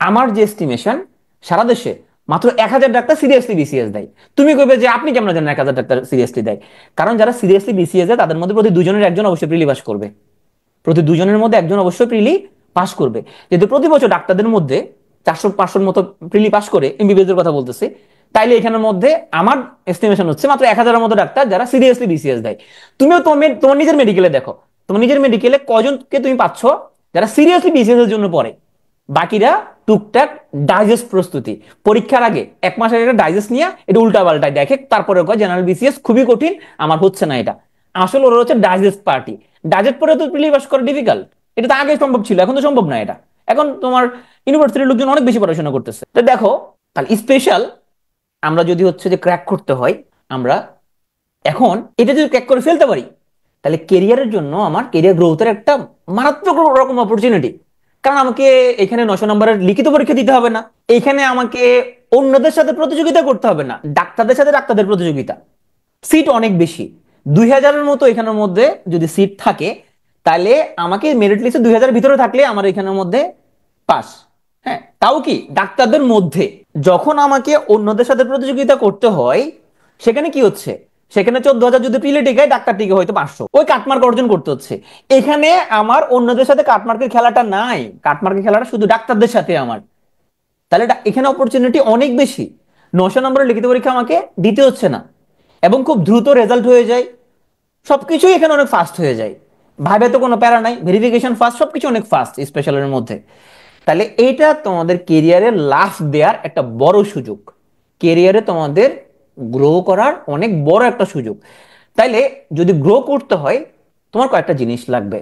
আমার যে এস্টিমেশন, সারা দেশে মাত্র 1,000 ডাক্তার সিরিয়াসলি বিসিএস দেয়। তুমি কইবে যে আপনি কেমন জানেন 1,000 ডাক্তার সিরিয়াসলি দেয়? কারণ যারা সিরিয়াসলি বিসিএস দেয় তাদের মধ্যে প্রতি দুজনের একজন অবশ্যই প্রিলি পাস করবে। প্রতি দুজনের মধ্যে একজন অবশ্যই প্রিলি পাস করবে। যেহেতু প্রতি বছর ডাক্তারদের মধ্যে 400-500 মতো প্রিলি পাস করে, এমবিবিএস এর কথা বলতেছি, তাইলে এখানের মধ্যে আমার এস্টিমেশন হচ্ছে মাত্র 1,000-এর মতো ডাক্তার যারা সিরিয়াসলি বিসিএস দেয়। তুমিও তোমার নিজের মেডিকেলে দেখো, তোমার নিজের মেডিকেলে কজনকে তুমি পাচ্ছ যারা সিরিয়াসলি বিসিএস এর জন্য পড়ে? বাকিরা টুকটাক ডাইজেস্ট প্রস্তুতি, পরীক্ষার আগে 1 মাস আগে একটা ডাইজেস্ট নিয়ে এটা উল্টা পাল্টায় দেখে, তারপরে কয় জেনারেল বিসিএস খুবই কঠিন, আমার হচ্ছে না। এটা আসলে ওরা হচ্ছে ডাইজেস্ট পার্টি। ডাইজেস্ট পরে তো প্রিলি পাস করা ডিফিকাল্ট। এটা তো আগে সম্ভব ছিল, এখন তো সম্ভব না এটা। এখন তোমার ইউনিভার্সিটির লোকজন অনেক বেশি পড়াশোনা করতেছে। তো দেখো, তাহলে স্পেশাল আমরা যদি হচ্ছে যে ক্র্যাক করতে হয়, আমরা এখন এটা যদি ক্র্যাক করে ফেলতে পারি, তাহলে কেরিয়ারের জন্য আমার কেরিয়ার গ্রোথের একটা মারাত্মক রকম অপরচুনিটি। কারণ আমাকে এখানে 900 নম্বরের লিখিত পরীক্ষা দিতে হবে না, এখানে আমাকে অন্যদের সাথে প্রতিযোগিতা করতে হবে না, ডাক্তারদের সাথে ডাক্তারদের প্রতিযোগিতা। সিট অনেক বেশি, 2,000-এর মতো এখানের মধ্যে যদি সিট থাকে, তাহলে আমাকে মেরিট লিস্টে 2,000-এর ভিতরে থাকলে আমার এখানের মধ্যে পাস। হ্যাঁ, তাও কি ডাক্তারদের মধ্যে। যখন আমাকে অন্যদের সাথে প্রতিযোগিতা করতে হয়, সেখানে কি হচ্ছে, সেখানে 14,000 যদি প্রিলি টিকায়, ডাক্তার টিকে হয়তো 500, ওই কাটমার্ক অর্জন করতে হচ্ছে। এখানে আমার অন্যদের সাথে কাটমার্কের খেলাটা নাই, কাটমার্কের খেলাটা শুধু ডাক্তারদের সাথে আমার। তাহলে এখানে অপরচুনিটি অনেক বেশি। 900 নম্বরের লিখিত পরীক্ষা আমাকে দিতে হচ্ছে না, এবং খুব দ্রুত রেজাল্ট হয়ে যায়। সবকিছুই এখানে অনেক ফাস্ট হয়ে যায়। ভাইবে তো কোনো প্যারা নাই, ভেরিফিকেশন ফাস্ট, সবকিছু অনেক ফাস্ট স্পেশালের মধ্যে। তাহলে এইটা তোমাদের কেরিয়ারে লাফ দেওয়ার একটা বড় সুযোগ, কেরিয়ারে তোমাদের গ্রো করার অনেক বড় একটা সুযোগ। তাইলে যদি গ্রো করতে হয়, তোমার কয়েকটা জিনিস লাগবে।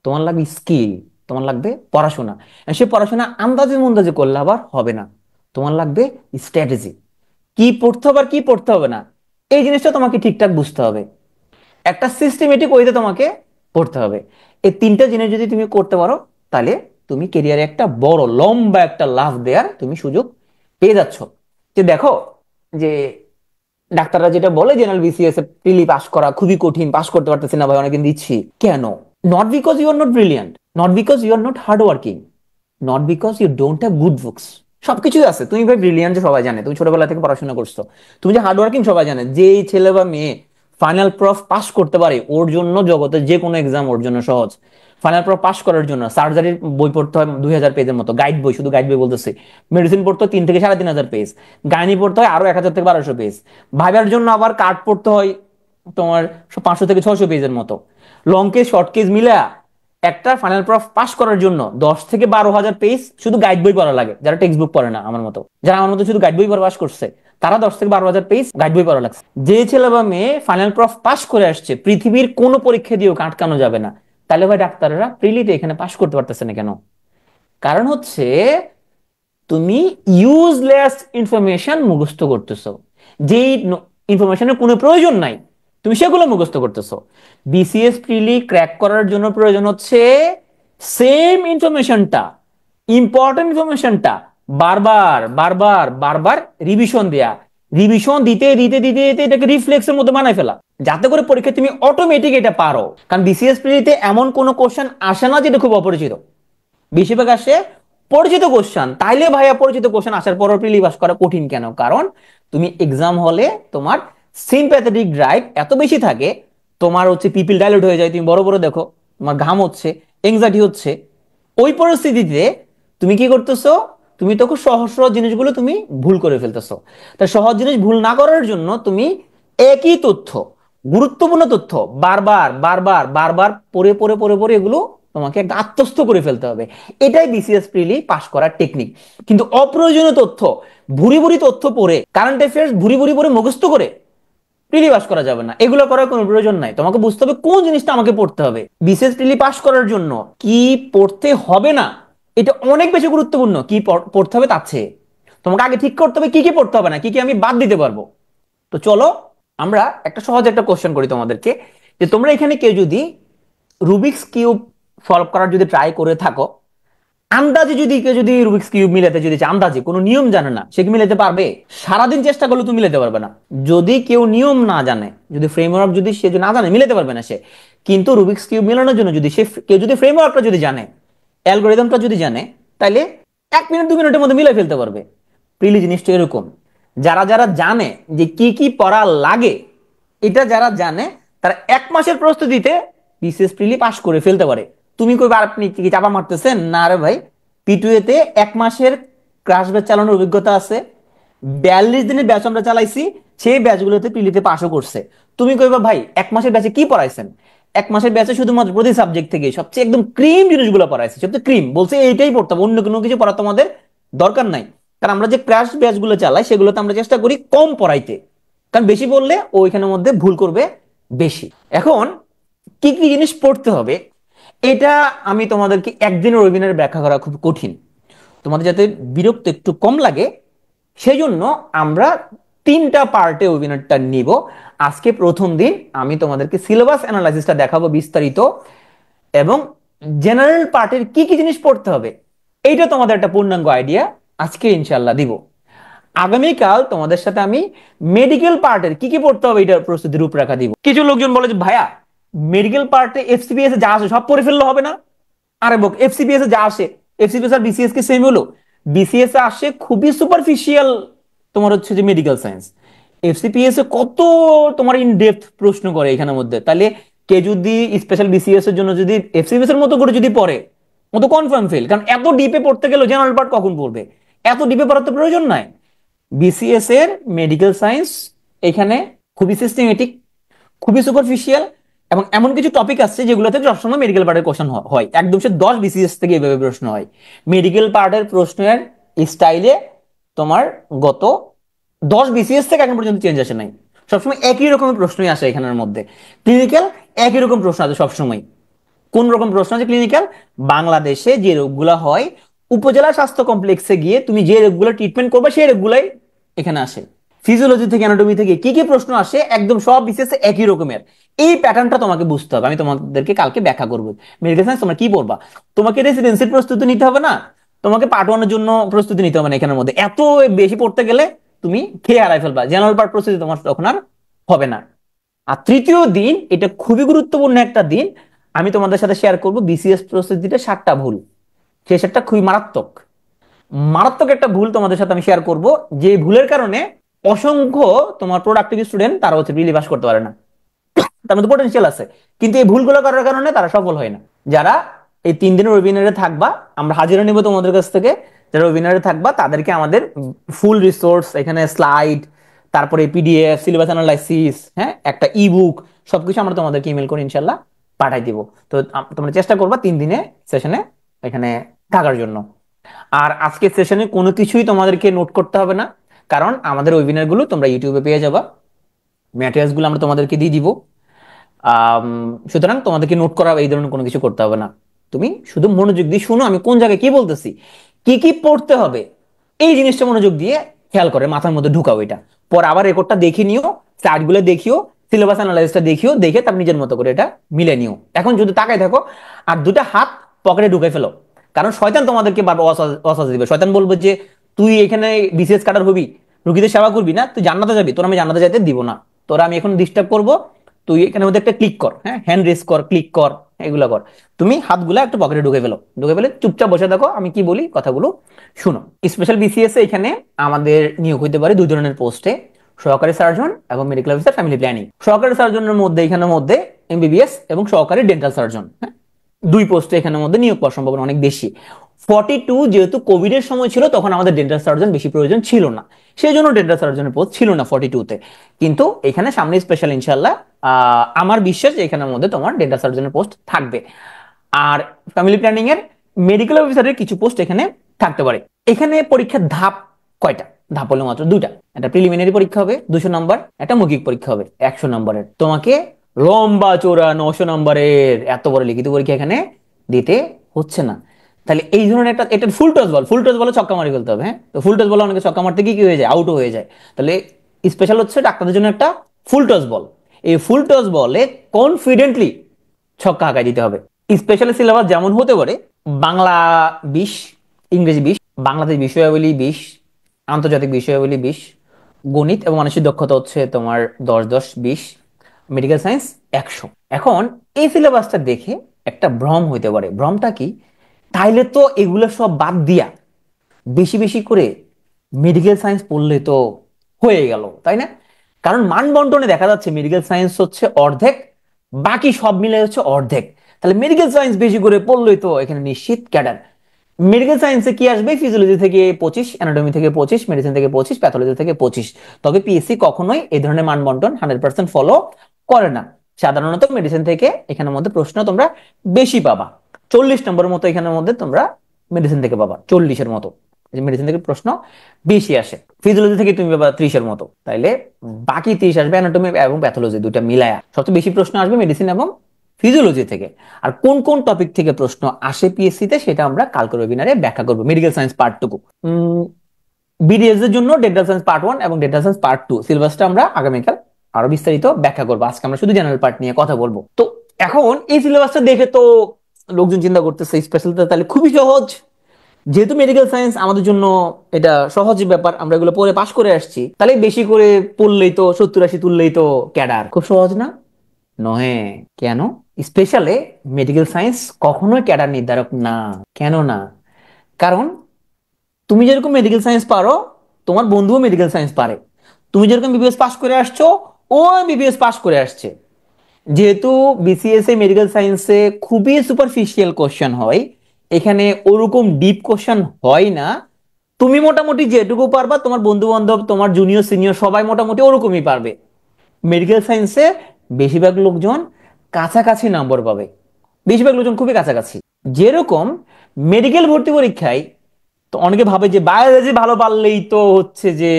তোমার লাগবে স্কিল, তোমার লাগবে পড়াশোনা। সে পড়াশোনা আন্দাজে মুন্দাজে করলে আবার হবে না। তোমার লাগবে স্ট্র্যাটেজি, কি পড়তে হবে আর কি পড়তে হবে না, এই জিনিসটা তোমাকে ঠিকঠাক বুঝতে হবে। একটা সিস্টেমেটিক ওয়েতে তোমাকে পড়তে হবে। এই 3টা জিনিস যদি তুমি করতে পারো, তাহলে তুমি কেরিয়ারে একটা বড় লম্বা একটা লাফ দেওয়ার তুমি সুযোগ পেয়ে যাচ্ছ। যে দেখো, যে ডাক্তাররা যেটা বলে জেনারেল বিসিএস এ প্রিলি পাস করা খুবই কঠিন, পাস করতে পারতেছি না ভাই, অনেকদিন দিচ্ছি কেন? Not because you are not brilliant, not because you are not hard working, not because you don't have good books. সবকিছুই আছে। তুমি ভাই ব্রিলিয়ান্ট যে সবাই জানে, তুমি ছোটবেলা থেকে পড়াশোনা করছো। তুমি যে হার্ড ওয়ার্কিং সবাই জানে। যে ছেলে বা মেয়ে ফাইনাল প্রফ পাস করতে পারে, ওর জন্য জগতের যে কোনো এক্সাম ওর জন্য সহজ। ফাইনাল প্রফ পাস করার জন্য সার্জারির বই পড়তে হয় 2,000 পেজের মতো, গাইড বই, শুধু গাইড বই বলতেছে। মেডিসিন পড়তে হয় 3 থেকে 3,500 পেজ, গাইনি পড়তে হয় আরো 1,000 থেকে 1,200 পেজ, ভাইবার জন্য আবার কার্ড পড়তে হয় তোমার 500 থেকে 600 পেজের মতো। লং কেস শর্ট কেস মিলা একটা ফাইনাল প্রফ পাস করার জন্য 10 থেকে 12,000 পেজ শুধু গাইড বই পড়া লাগে। যারা টেক্সট বুক পড়ে না আমার মতো, যারা আমার মতো শুধু গাইড বই পড়া পাস করছে, তারা 10 থেকে 12,000 পেজ গাইড বই পড়া লাগছে। যে ছেলে বা মেয়ে ফাইনাল প্রফ পাস করে আসছে, পৃথিবীর কোনো পরীক্ষা দিয়েও আটকানো যাবে না। তাহলে ভাই ডাক্তাররা প্রিলিতে এখানে পাস করতে পারতেছে না কেন? কারণ হচ্ছে তুমি ইউজলেস ইনফরমেশন মুখস্থ করতেছো, যেই ইনফরমেশনের কোনো প্রয়োজন নাই তুমি সেগুলো মুখস্থ করতেছো। বিসিএস প্রিলি ক্র্যাক করার জন্য প্রয়োজন হচ্ছে সেম ইনফরমেশনটা, ইম্পর্টেন্ট ইনফরমেশনটা বারবার বারবার বারবার রিভিশন দেয়া, রিভিশন দিতে দিতে দিতে দিতে এটাকে রিফ্লেক্সের মধ্যে বানাই ফেলা, যাতে করে পরীক্ষা তুমি অটোমেটিক এটা পারো। কারণ বিসিএস প্রিলিতে এমন কোনো কোশ্চেন আসে না যেটা খুব অপরিচিত, বেশিরভাগ আসে পরিচিত কোশ্চেন। তাইলে ভাইয়া পরিচিত কোশ্চেন আসার পরও প্রিলি পাস করা কঠিন কেন? কারণ তুমি এক্সাম হলে তোমার সিম্প্যাথেটিক ড্রাইভ এত বেশি থাকে, তোমার হচ্ছে পিপিল ডাইলেট হয়ে যায়, তুমি বড় বড় দেখো, তোমার ঘাম হচ্ছে, এংজাইটি হচ্ছে। ওই পরিস্থিতিতে তুমি কি করতেছো? তুমি তখন সহজ সহজ জিনিসগুলো তুমি ভুল করে ফেলতেছো। তাই সহজ জিনিস ভুল না করার জন্য তুমি একই তথ্য, গুরুত্বপূর্ণ তথ্য বারবার বারবার বারবার পড়ে পড়ে পড়ে পড়ে এগুলো তোমাকে একটা আত্মস্থ করে ফেলতে হবে। এটাই বিসিএস প্রিলি পাস করার টেকনিক। কিন্তু অপ্রয়োজনীয় তথ্য, ভুরি ভুরি তথ্য পড়ে, কারেন্ট অ্যাফেয়ার্স ভুরি ভুরি পড়ে মুখস্থ করে প্রিলি পাস করা যাবে না। এগুলো করার কোনো প্রয়োজন নাই। তোমাকে বুঝতে হবে কোন জিনিসটা আমাকে পড়তে হবে। বিসিএস প্রিলি পাস করার জন্য কি পড়তে হবে না, এটা অনেক বেশি গুরুত্বপূর্ণ কি পড়তে হবে তার চেয়ে। তোমাকে আগে ঠিক করতে হবে কি কি পড়তে হবে না, কি কি আমি বাদ দিতে পারবো। তো চলো আমরা একটা সহজ একটা কোশ্চেন করি তোমাদেরকে, যে তোমরা এখানে কেউ যদি রুবিক্স কিউব সলভ করার যদি ট্রাই করে থাকো, আন্দাজে যদি কেউ যদি রুবিক্স কিউব মিলাতে যদি চায়, আন্দাজে কোনো নিয়ম জানে না, সে কি মিলাতে পারবে? সারাদিন চেষ্টা করলে তুমি মিলাতে পারবে না। যদি কেউ নিয়ম না জানে, যদি ফ্রেমওয়ার্ক যদি সে না জানে, মিলাতে পারবে না সে। কিন্তু রুবিক্স কিউব মিলানোর জন্য যদি সে কেউ যদি ফ্রেমওয়ার্কটা যদি জানে, অ্যালগোরিদমটা যদি জানে, তাইলে 1 মিনিট 2 মিনিটের মধ্যে মিলাই ফেলতে পারবে। প্রিলি জিনিসটা এরকম, যারা যারা জানে যে কি কি পড়া লাগে, এটা যারা জানে তারা 1 মাসের প্রস্তুতিতে বিসিএস প্রিলি পাস করে ফেলতে পারে। তুমি কই আপনি কি চাপা মারতেছেন? না রে ভাই, পিটুএ তে 1 মাসের ক্রাশ ব্যাচ চালানোর অভিজ্ঞতা আছে। 42 দিনের ব্যাচ আমরা চালাইছি, সেই ব্যাচগুলোতে প্রিলিতে পাসও করছে। তুমি কইবা ভাই 1 মাসের ব্যাচে কি পড়াইছেন? 1 মাসের ব্যাচে শুধুমাত্র প্রতি সাবজেক্ট থেকে সবচেয়ে একদম ক্রিম জিনিসগুলো পড়াইছে, সবচেয়ে ক্রিম বলছে এইটাই পড়তাম, অন্য কোনো কিছু পড়া তোমাদের দরকার নাই। কারণ আমরা যে ক্র্যাশ ব্যাচগুলো চালাই সেগুলোতে আমরা চেষ্টা করি কম পড়াইতে, কারণ বেশি বললে ওইখানের মধ্যে ভুল করবে বেশি। এখন কি কি জিনিস পড়তে হবে, এটা আমি তোমাদেরকে একদিনের ওয়েবিনারে ব্যাখ্যা করা খুব কঠিন। তোমাদের যাতে বিরক্ত একটু কম লাগে, সেই জন্য আমরা 3টা পার্টে ওয়েবিনারটা নিব। আজকে প্রথম দিন আমি তোমাদেরকে সিলেবাস অ্যানালাইসিসটা দেখাবো বিস্তারিত, এবং জেনারেল পার্টের কি কি জিনিস পড়তে হবে এইটা তোমাদের একটা পূর্ণাঙ্গ আইডিয়া আজকে ইনশাল্লাহ দিব। আগামীকাল তোমাদের সাথে আমি মেডিকেল পার্টের কি কি পড়তে হবে এটার প্রস্তুতির রূপরেখা দিব। কিছু লোকজন বলে যে ভাইয়া মেডিকেল পার্টে এফসিপিএস যা আসে সব পড়ে ফেললে হবে না? আরে বক, এফসিপিএস যা আসে, এফসিপিএস আর বিসিএস কি সেম হলো? বিসিএস আসে খুবই সুপারফিশিয়াল তোমার হচ্ছে যে মেডিকেল সায়েন্স, এফসিপিএস এ কত তোমার ইন ডেপথ প্রশ্ন করে এখানের মধ্যে। তাহলে কে যদি স্পেশাল বিসিএস এর জন্য যদি এফসিপিএস এর মতো করে যদি পড়ে, ও তো কনফার্ম ফেল। কারণ এত ডিপে পড়তে গেলে জেনারেল পার্ট কখন পড়বে? এত ডিপে পড়ার তো প্রয়োজন নাই। বিসিএস এর মেডিকেল সায়েন্স এখানে খুবই সিস্টেমেটিক, খুবই সুপারফিশিয়াল, এবং এমন কিছু টপিক আছে যেগুলো থেকে সবসময় মেডিকেল পার্টের কোশ্চেন হয়। একদম সে 10 বিসিএস থেকে এভাবে প্রশ্ন হয়। মেডিকেল পার্টের প্রশ্নের স্টাইলে তোমার গত 10 বিসিএস থেকে এখন পর্যন্ত চেঞ্জ আসে নাই, সবসময় একই রকমের প্রশ্নই আসে এখানের মধ্যে। ক্লিনিক্যাল একই রকম প্রশ্ন আছে সবসময়। কোন রকম প্রশ্ন আছে ক্লিনিক্যাল? বাংলাদেশে যে রোগগুলো হয়, উপজেলা স্বাস্থ্য কমপ্লেক্সে গিয়ে তুমি যে রোগগুলো ট্রিটমেন্ট করবে সেই রোগগুলাই এখানে আসে। ফিজিওলজি থেকে অ্যানাটমি থেকে কি কি প্রশ্ন আসে একদম সব বিশেষ একই রকমের। এই প্যাটার্নটা তোমাকে বুঝতে হবে, আমি তোমাদেরকে কালকে ব্যাখ্যা করবো। মেডিকেল সায়েন্স তোমরা কি পড়বা, তোমাকে রেসিডেন্সির প্রস্তুতি নিতে হবে না, তোমাকে পার্ট ওয়ানের জন্য প্রস্তুতি নিতে হবে না। এখানের মধ্যে এত বেশি পড়তে গেলে তুমি খেয়ে হারাই ফেলবা, জেনারেল পার্ট প্রস্তুতি তোমার তখন আর হবে না। আর তৃতীয় দিন, এটা খুবই গুরুত্বপূর্ণ একটা দিন, আমি তোমাদের সাথে শেয়ার করবো বিসিএস প্রস্তুতিতে 7টা ভুল। সেই 7টা খুবই মারাত্মক, মারাত্মক একটা ভুল তোমাদের সাথে আমি শেয়ার করব, যে ভুলের কারণে অসংখ্য তোমার প্রোডাক্টিভ স্টুডেন্ট তারা হচ্ছে প্রিলি পাস করতে পারে না। তার মধ্যে পোটেনশিয়াল আছে, কিন্তু এই ভুলগুলো করার কারণে তারা সফল হয় না। যারা এই 3 দিনের ওয়েবিনারে থাকবা, আমরা হাজিরা নিব তোমাদের কাছ থেকে। যারা ওয়েবিনারে থাকবা তাদেরকে আমাদের ফুল রিসোর্স, এখানে স্লাইড, তারপরে পিডিএফ, সিলেবাস অ্যানালাইসিস, হ্যাঁ একটা ইবুক, সবকিছু আমরা তোমাদেরকে ইমেল করে ইনশাল্লাহ পাঠাই দিব। তো তোমরা চেষ্টা করবা 3 দিনে সেশনে এখানে থাকার জন্য। আর আজকের সেশনে কোনো কিছুই তোমাদেরকে নোট করতে হবে না, কারণ আমাদের ওয়েবিনার গুলো তোমরা ইউটিউবে পেয়ে যাবা, ম্যাটেরিয়ালস গুলো আমরা তোমাদেরকে দিয়ে দিব। সুতরাং তোমাদেরকে নোট করা এই ধরনের কোনো কিছু করতে হবে না। তুমি শুধু মনোযোগ দিয়ে শুনো আমি কোন জায়গায় কি বলতেছি, কি কি পড়তে হবে, এই জিনিসটা মনোযোগ দিয়ে খেয়াল করে মাথার মধ্যে ঢুকাও। এটা পরে আবার রেকর্ডটা দেখে নিও, চার্ট গুলো দেখিও, সিলেবাস অ্যানালাইসিসটা দেখিও, দেখে তার নিজের মতো করে এটা মিলে নিও। এখন যদি তাকায় থাকো আর 2টা হাত পকেটে ঢুকে ফেলো, কারণ শয়তান তোমাদেরকে বারবার ওয়াসওয়াসা দিবে। শয়তান বলবে যে তুই এখানে বিসিএস কাটার হবি, রুগীদের সেবা করবি না, তুই জান্নাতে যাবি, তোর আমি জান্নাতে যাইতে দিব না, তোরা আমি এখন ডিস্টার্ব করব, তুই এখানের মধ্যে একটা ক্লিক কর, হ্যাঁ হ্যান্ড রেস কর, ক্লিক কর, এগুলো কর, তুমি হাতগুলা একটু পকেটে ঢুকে ফেলো, ঢুকে ফেলে চুপচাপ বসে দেখো আমি কি বলি, কথাগুলো শুনো। স্পেশাল বিসিএস এখানে আমাদের নিয়োগ হইতে পারে দুই ধরনের পোস্টে, সহকারী সার্জন এবং মেডিকেল অফিসার ফ্যামিলি প্ল্যানিং। সহকারী সার্জনের মধ্যে এখানের মধ্যে এমবিবিএস এবং সহকারী ডেন্টাল সার্জন, হ্যাঁ দুই পোস্টে এখানের মধ্যে নিয়োগ পাওয়ার সম্ভাবনা অনেক বেশি। 42 যেহেতু কোভিড এর সময় ছিল তখন আমাদের ডেন্টাল সার্জন বেশি প্রয়োজন ছিল না, সেই জন্য ডেন্টাল সার্জনের পোস্ট ছিল না 42 তে। কিন্তু এখানে সামনে স্পেশাল ইনশাল্লাহ আমার বিশ্বাস যে এখানের মধ্যে তোমার ডেন্টাল সার্জনের পোস্ট থাকবে। আর ফ্যামিলি প্ল্যানিং এর মেডিকেল অফিসারের কিছু পোস্ট এখানে থাকতে পারে। এখানে পরীক্ষার ধাপ কয়টা? ধাপ হলো মাত্র দুইটা, একটা প্রিলিমিনারি পরীক্ষা হবে 200 নম্বর, একটা মৌখিক পরীক্ষা হবে 100 নম্বরের। তোমাকে লম্বা চোরা 900 নম্বরের এত বড় লিখিত পরীক্ষা এখানে দিতে হচ্ছে না। তাহলে এই ধরনের একটা, এটা ফুল টস বল, ফুল টস বলে ছক্কা মারি ফেলতে হবে, হ্যাঁ তো ফুল টস বলে অনেকে ছক্কা মারতে কি কি হয়ে যায়, আউটও হয়ে যায়। তাহলে স্পেশাল হচ্ছে ডাক্তারদের জন্য একটা ফুল টস বল, এই ফুল টস বলে কনফিডেন্টলি ছক্কা হাঁকাই দিতে হবে। স্পেশাল সিলেবাস যেমন হতে পারে বাংলা 20, ইংরেজি 20, বাংলাদেশ বিষয়াবলী 20, আন্তর্জাতিক বিষয়াবলী 20, গণিত এবং মানসিক দক্ষতা হচ্ছে তোমার 10 10 20, মেডিকেল সায়েন্স 100। এখন এই সিলেবাসটা দেখে একটা ভ্রম হইতে পারে, ভ্রমটা কি, তাইলে তো এগুলো সব বাদ দিয়া বেশি বেশি করে মেডিকেল সায়েন্স পড়লে তো হয়ে গেল, তাই না? কারণ মান বন্টনে দেখা যাচ্ছে মেডিকেল সায়েন্স হচ্ছে অর্ধেক, বাকি সব মিলে হচ্ছে অর্ধেক। তাহলে মেডিকেল সায়েন্স বেশি করে পড়লেই তো এখানে নিশ্চিত ক্যাডার। মেডিকেল সায়েন্সে কি আসবে? ফিজিওলজি থেকে 25, অ্যানাটমি থেকে 25, মেডিসিন থেকে 25, প্যাথোলজি থেকে 25। তবে পিএসসি কখনোই এই ধরনের মান বন্টন 100% ফলো করে না। সাধারণত মেডিসিন থেকে এখানের মধ্যে প্রশ্ন তোমরা বেশি পাবা, 40 নম্বরের মতো এখানের মধ্যে তোমরা মেডিসিন থেকে পাবা, 40-এর মতো মেডিসিন থেকে প্রশ্ন বেশি আসে। ফিজিওলজি থেকে তুমি পাবা 30-এর মতো, তাইলে বাকি 30 আসবে অ্যানাটমি এবং প্যাথোলজি দুইটা মিলায়া। সবচেয়ে বেশি প্রশ্ন আসবে মেডিসিন এবং ফিজিওলজি থেকে। আর কোন কোন টপিক থেকে প্রশ্ন আসে পিএসসি তে সেটা আমরা কালকের ওয়েবিনারে ব্যাখ্যা করব। মেডিকেল সায়েন্স পার্ট টুকু, বিডিএস এর জন্য ডেন্টাল সায়েন্স পার্ট 1 এবং ডেন্টাল সায়েন্স পার্ট 2 সিলেবাসটা আমরা আগামীকাল আরো বিস্তারিত ব্যাখ্যা করবো। আজকে আমরা শুধু জেনারেল পার্ট নিয়ে কথা বলবো। তো এখন এই সিলেবাসটা দেখে তো লোকজন চিন্তা করতেছে স্পেশাল তাহলে খুবই সহজ, যেহেতু মেডিকেল সায়েন্স আমাদের জন্য এটা সহজ ব্যাপার, আমরা এগুলো পড়ে পাশ করে আসছি, তাহলে বেশি করে পড়লেই তো 70-80 তুললেই তো ক্যাডার। খুব সহজ না? নহে। কেন? স্পেশালে মেডিকেল সায়েন্স কখনোই ক্যাডার নির্ধারক না। কেন না? কারণ তুমি যেরকম মেডিকেল সায়েন্স পারো তোমার বন্ধুও মেডিকেল সায়েন্স পারে, তুমি যেরকম বিবিএস পাস করে আসছো ও বিবিএস পাস করে আসছে। যেহেতু বিসিএস এ মেডিকেল সায়েন্সে খুবই সুপারফিশিয়াল কোশ্চেন হয়, এখানে ওরকম ডিপ কোশ্চেন হয় না। তুমি মোটামুটি যেটুকু পারবা তোমার বন্ধু বান্ধব তোমার জুনিয়র সিনিয়র সবাই মোটামুটি ওরকমই পারবে। মেডিকেল সায়েন্সে বেশিরভাগ লোকজন কাছাকাছি নম্বর পাবে, বেশিরভাগ লোকজন খুবই কাছাকাছি। যেরকম মেডিকেল ভর্তি পরীক্ষায় তো অনেকে ভাবে যে বায়োলজি ভালো পারলেই তো হচ্ছে যে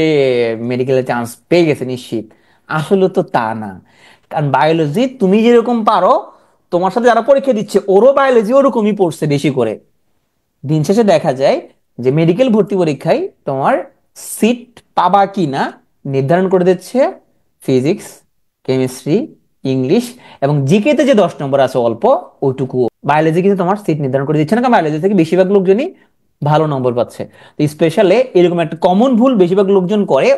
মেডিকেলের চান্স পেয়ে গেছে নিশ্চিত, আসলে তো তা না। কারণ বায়োলজি তুমি যেরকম পারো তোমার সাথে যারা পরীক্ষা দিচ্ছে ওরও বায়োলজি ওরকমই পড়ছে বেশি করে। দিন শেষে দেখা যায় যে মেডিকেল ভর্তি পরীক্ষায় তোমার সিট পাবা কি না নির্ধারণ করে দিচ্ছে ফিজিক্স, কেমিস্ট্রি, ইংলিশ এবং জিকে তে যে 10 নম্বর আছে অল্প ওইটুকু। বায়োলজি কিন্তু তোমার সিট নির্ধারণ করে দিচ্ছে না, কারণ বায়োলজি থেকে বেশিরভাগ লোকজনই ভালো নম্বর পাচ্ছে। তো স্পেশালে এরকম একটা কমন ভুল বেশিরভাগ লোকজন করে,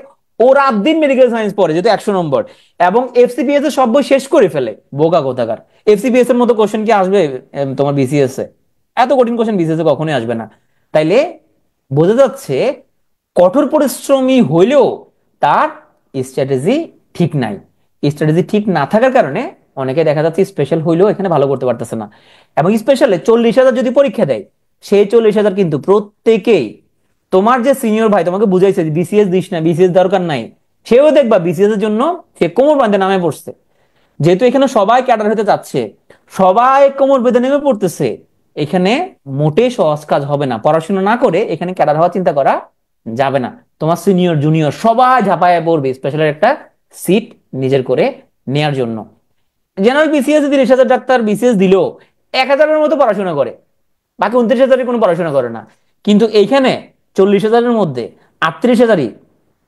ও রাত দিন মেডিকেল সায়েন্স পড়ে যেহেতু 100 নম্বর এবং এফসিপিএস এর সব বই শেষ করে ফেলে। বোকা কোথাকার! এফসিপিএস এর মতো কোশ্চেন কি আসবে তোমার বিসিএস এ? এত কঠিন কোশ্চেন বিসিএস এ কখনোই আসবে না। তাইলে বোঝা যাচ্ছে কঠোর পরিশ্রমী হইলেও তার স্ট্র্যাটেজি ঠিক নাই। স্ট্র্যাটেজি ঠিক না থাকার কারণে অনেকে দেখা যাচ্ছে স্পেশাল হইলেও এখানে ভালো করতে পারতেছে না। এবং স্পেশালে 40,000 যদি পরীক্ষা দেয় সেই 40,000 কিন্তু প্রত্যেকেই তোমার যে সিনিয়র ভাই তোমাকে বুঝাইছে বিসিএস দিস না, বিসিএস দরকার নাই, সেও দেখবা বিসিএস এর জন্য সে কোমর বাঁধে নামে পড়ছে। যেহেতু এখানে সবাই ক্যাডার হতে যাচ্ছে, সবাই কোমর বেঁধে নেমে পড়তেছে, এখানে মোটে সহজ কাজ হবে না। পড়াশোনা না করে এখানে ক্যাডার হওয়ার চিন্তা করা যাবে না। তোমার সিনিয়র জুনিয়র সবাই ঝাঁপায় পড়বে স্পেশাল একটা সিট নিজের করে নেয়ার জন্য। জেনারেল বিসিএস 30,000 ডাক্তার বিসিএস দিলেও 1,000-এর মতো পড়াশোনা করে, বাকি 29,000-এর কোনো পড়াশোনা করে না। কিন্তু এইখানে 40,000-এর মধ্যে 38,000-ই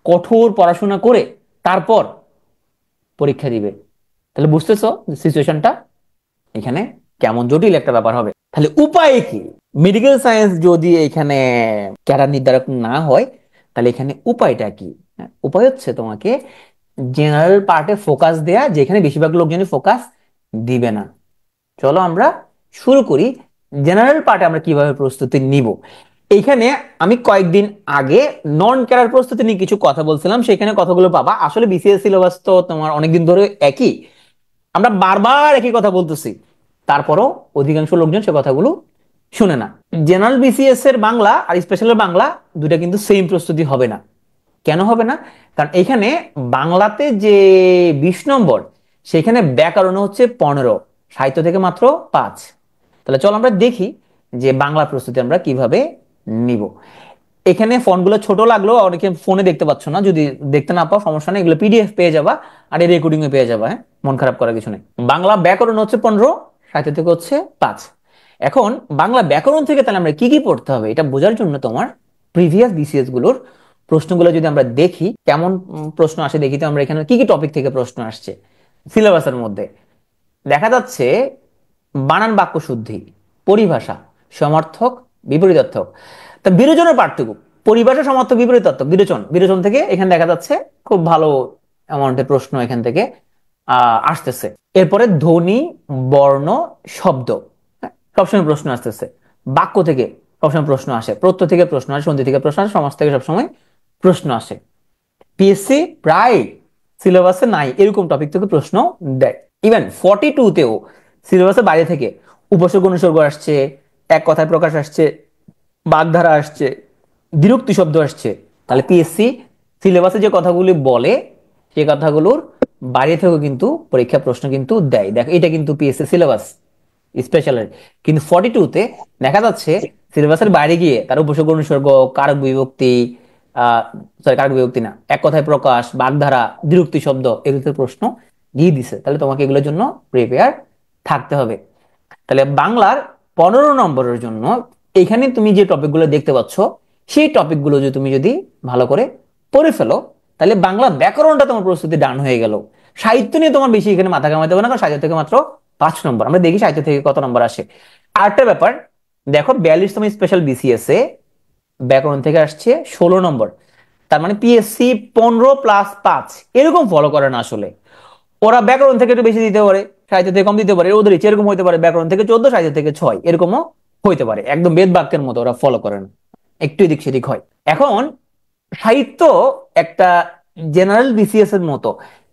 কঠোর পড়াশোনা করে তারপর পরীক্ষা দিবে। তাহলে বুঝতেছো সিচুয়েশনটা এখানে কেমন জটিল একটা ব্যাপার হবে। তাহলে উপায় কি? মেডিকেল সায়েন্স যদি এখানে ক্যাডার নির্ধারক না হয় তাহলে এখানে উপায়টা কি? উপায় হচ্ছে তোমাকে জেনারেল পার্টে ফোকাস দেয়া, যেখানে বেশিরভাগ লোকজনই ফোকাস দিবে না। চলো আমরা শুরু করি জেনারেল পার্টে আমরা কিভাবে প্রস্তুতি নিব। এইখানে আমি কয়েকদিন আগে নন ক্যাডার প্রস্তুতি নিয়ে কিছু কথা বলছিলাম, সেখানে কথাগুলো পাবা। আসলে বিসিএস সিলেবাস তো তোমার অনেকদিন ধরে একই, আমরা বারবার একই কথা বলতেছি, তারপরও অধিকাংশ লোকজন সে কথাগুলো শুনে না। জেনারেল বিসিএস এর বাংলা আর স্পেশালের বাংলা দুটা কিন্তু সেম প্রস্তুতি হবে না। কেন হবে না? কারণ এখানে বাংলাতে যে 20 নম্বর, সেখানে ব্যাকরণ হচ্ছে 15, সাহিত্য থেকে মাত্র 5। তাহলে চল আমরা দেখি যে বাংলা প্রস্তুতি আমরা কিভাবে নিব। এখানে ফন্টগুলো ছোট লাগলো, অনেকে ফোনে দেখতে পাচ্ছ না, যদি দেখতে না পাও সমস্যা নেই, এগুলো পিডিএফ পেয়ে যাবা আর এই রেকর্ডিং এ পেয়ে যাবা। হ্যাঁ, মন খারাপ করার কিছু নেই। বাংলা ব্যাকরণ হচ্ছে 15, সাহিত্য থেকে হচ্ছে 5। এখন বাংলা ব্যাকরণ থেকে তাহলে আমরা কি কি পড়তে হবে এটা বোঝার জন্য তোমার প্রিভিয়াস বিসিএস গুলোর প্রশ্নগুলো যদি আমরা দেখি কেমন প্রশ্ন আসে, দেখি তো আমরা এখানে কি কি টপিক থেকে প্রশ্ন আসছে সিলেবাসের মধ্যে। দেখা যাচ্ছে বানান, বাক্য শুদ্ধি, পরিভাষা, সমার্থক, বিপরীতার্থক। তা বিরোচনের পার্থক্য, পরিভাষা, সমার্থক, বিপরীতার্থক, বিরোচন, বিরোচন থেকে এখানে দেখা যাচ্ছে খুব ভালো অ্যামাউন্টের প্রশ্ন এখান থেকে আসতেছে। এরপরে ধ্বনি, বর্ণ, শব্দ, হ্যাঁ, সবসময় প্রশ্ন আসতেছে। বাক্য থেকে সবসময় প্রশ্ন আসে, প্রত্যয় থেকে প্রশ্ন আসে, সন্ধি থেকে প্রশ্ন আসে, সমাস থেকে সবসময় প্রশ্ন আসে। পিএসসি প্রায় সিলেবাসে নাই এরকম টপিক থেকে প্রশ্ন দেয়। ইভেন 42তেও সিলেবাসের বাইরে থেকে উপসর্গ অনুসর্গ আসছে, এক কথায় প্রকাশ আসছে, বাগধারা আসছে, বিরক্তি শব্দ আসছে। তাহলে পিএসসি সিলেবাসে যে কথাগুলি বলে সে কথাগুলোর বাইরে থেকেও কিন্তু পরীক্ষা প্রশ্ন কিন্তু দেয়। দেখ, এটা কিন্তু পিএসসি সিলেবাস স্পেশালের। কিন্তু 42তে দেখা যাচ্ছে সিলেবাসের বাইরে গিয়ে তার উপসর্গ অনুসর্গ, কারক বিভক্তি, সরি কারক বিভক্তি না, এক কথায় প্রকাশ, বাগধারা, বিরক্তি শব্দ, এগুলোতে প্রশ্ন দিয়ে দিছে। তাহলে তোমাকে এগুলোর জন্য প্রিপেয়ার থাকতে হবে। তাহলে বাংলার 15 নম্বরের জন্য এখানে তুমি যে টপিকগুলো দেখতে পাচ্ছ সেই টপিকগুলো যদি তুমি ভালো করে পড়ে ফেলো, তাহলে বাংলা ব্যাকরণটা তোমার প্রস্তুতি ডান হয়ে গেল। সাহিত্য নিয়ে তোমার বেশি এখানে মাথা ঘামাতে হবে না, কারণ সাহিত্য থেকে মাত্র 5 নম্বর। আমরা দেখি সাহিত্য থেকে কত নম্বর আসে। আরেকটা ব্যাপার দেখো, 42তম স্পেশাল বিসিএস এ ব্যাকরণ থেকে আসছে 16 নম্বর। তার মানে পিএসসি 15+5 এরকম ফলো করে না আসলে। ওরা ব্যাকরণ থেকে একটু বেশি দিতে পারে, সাহিত্য থেকে কম দিতে পারে, ওদের ইচ্ছে এরকম হইতে পারে, ব্যাকরণ থেকে 14, সাহিত্য থেকে 6 এরকমও হইতে পারে। একদম বেদ বাক্যের মতো ওরা ফলো করেন, একটু এদিক সেদিক হয়। এখন সাহিত্য একটা জেনারেল বিসিএস এর মতো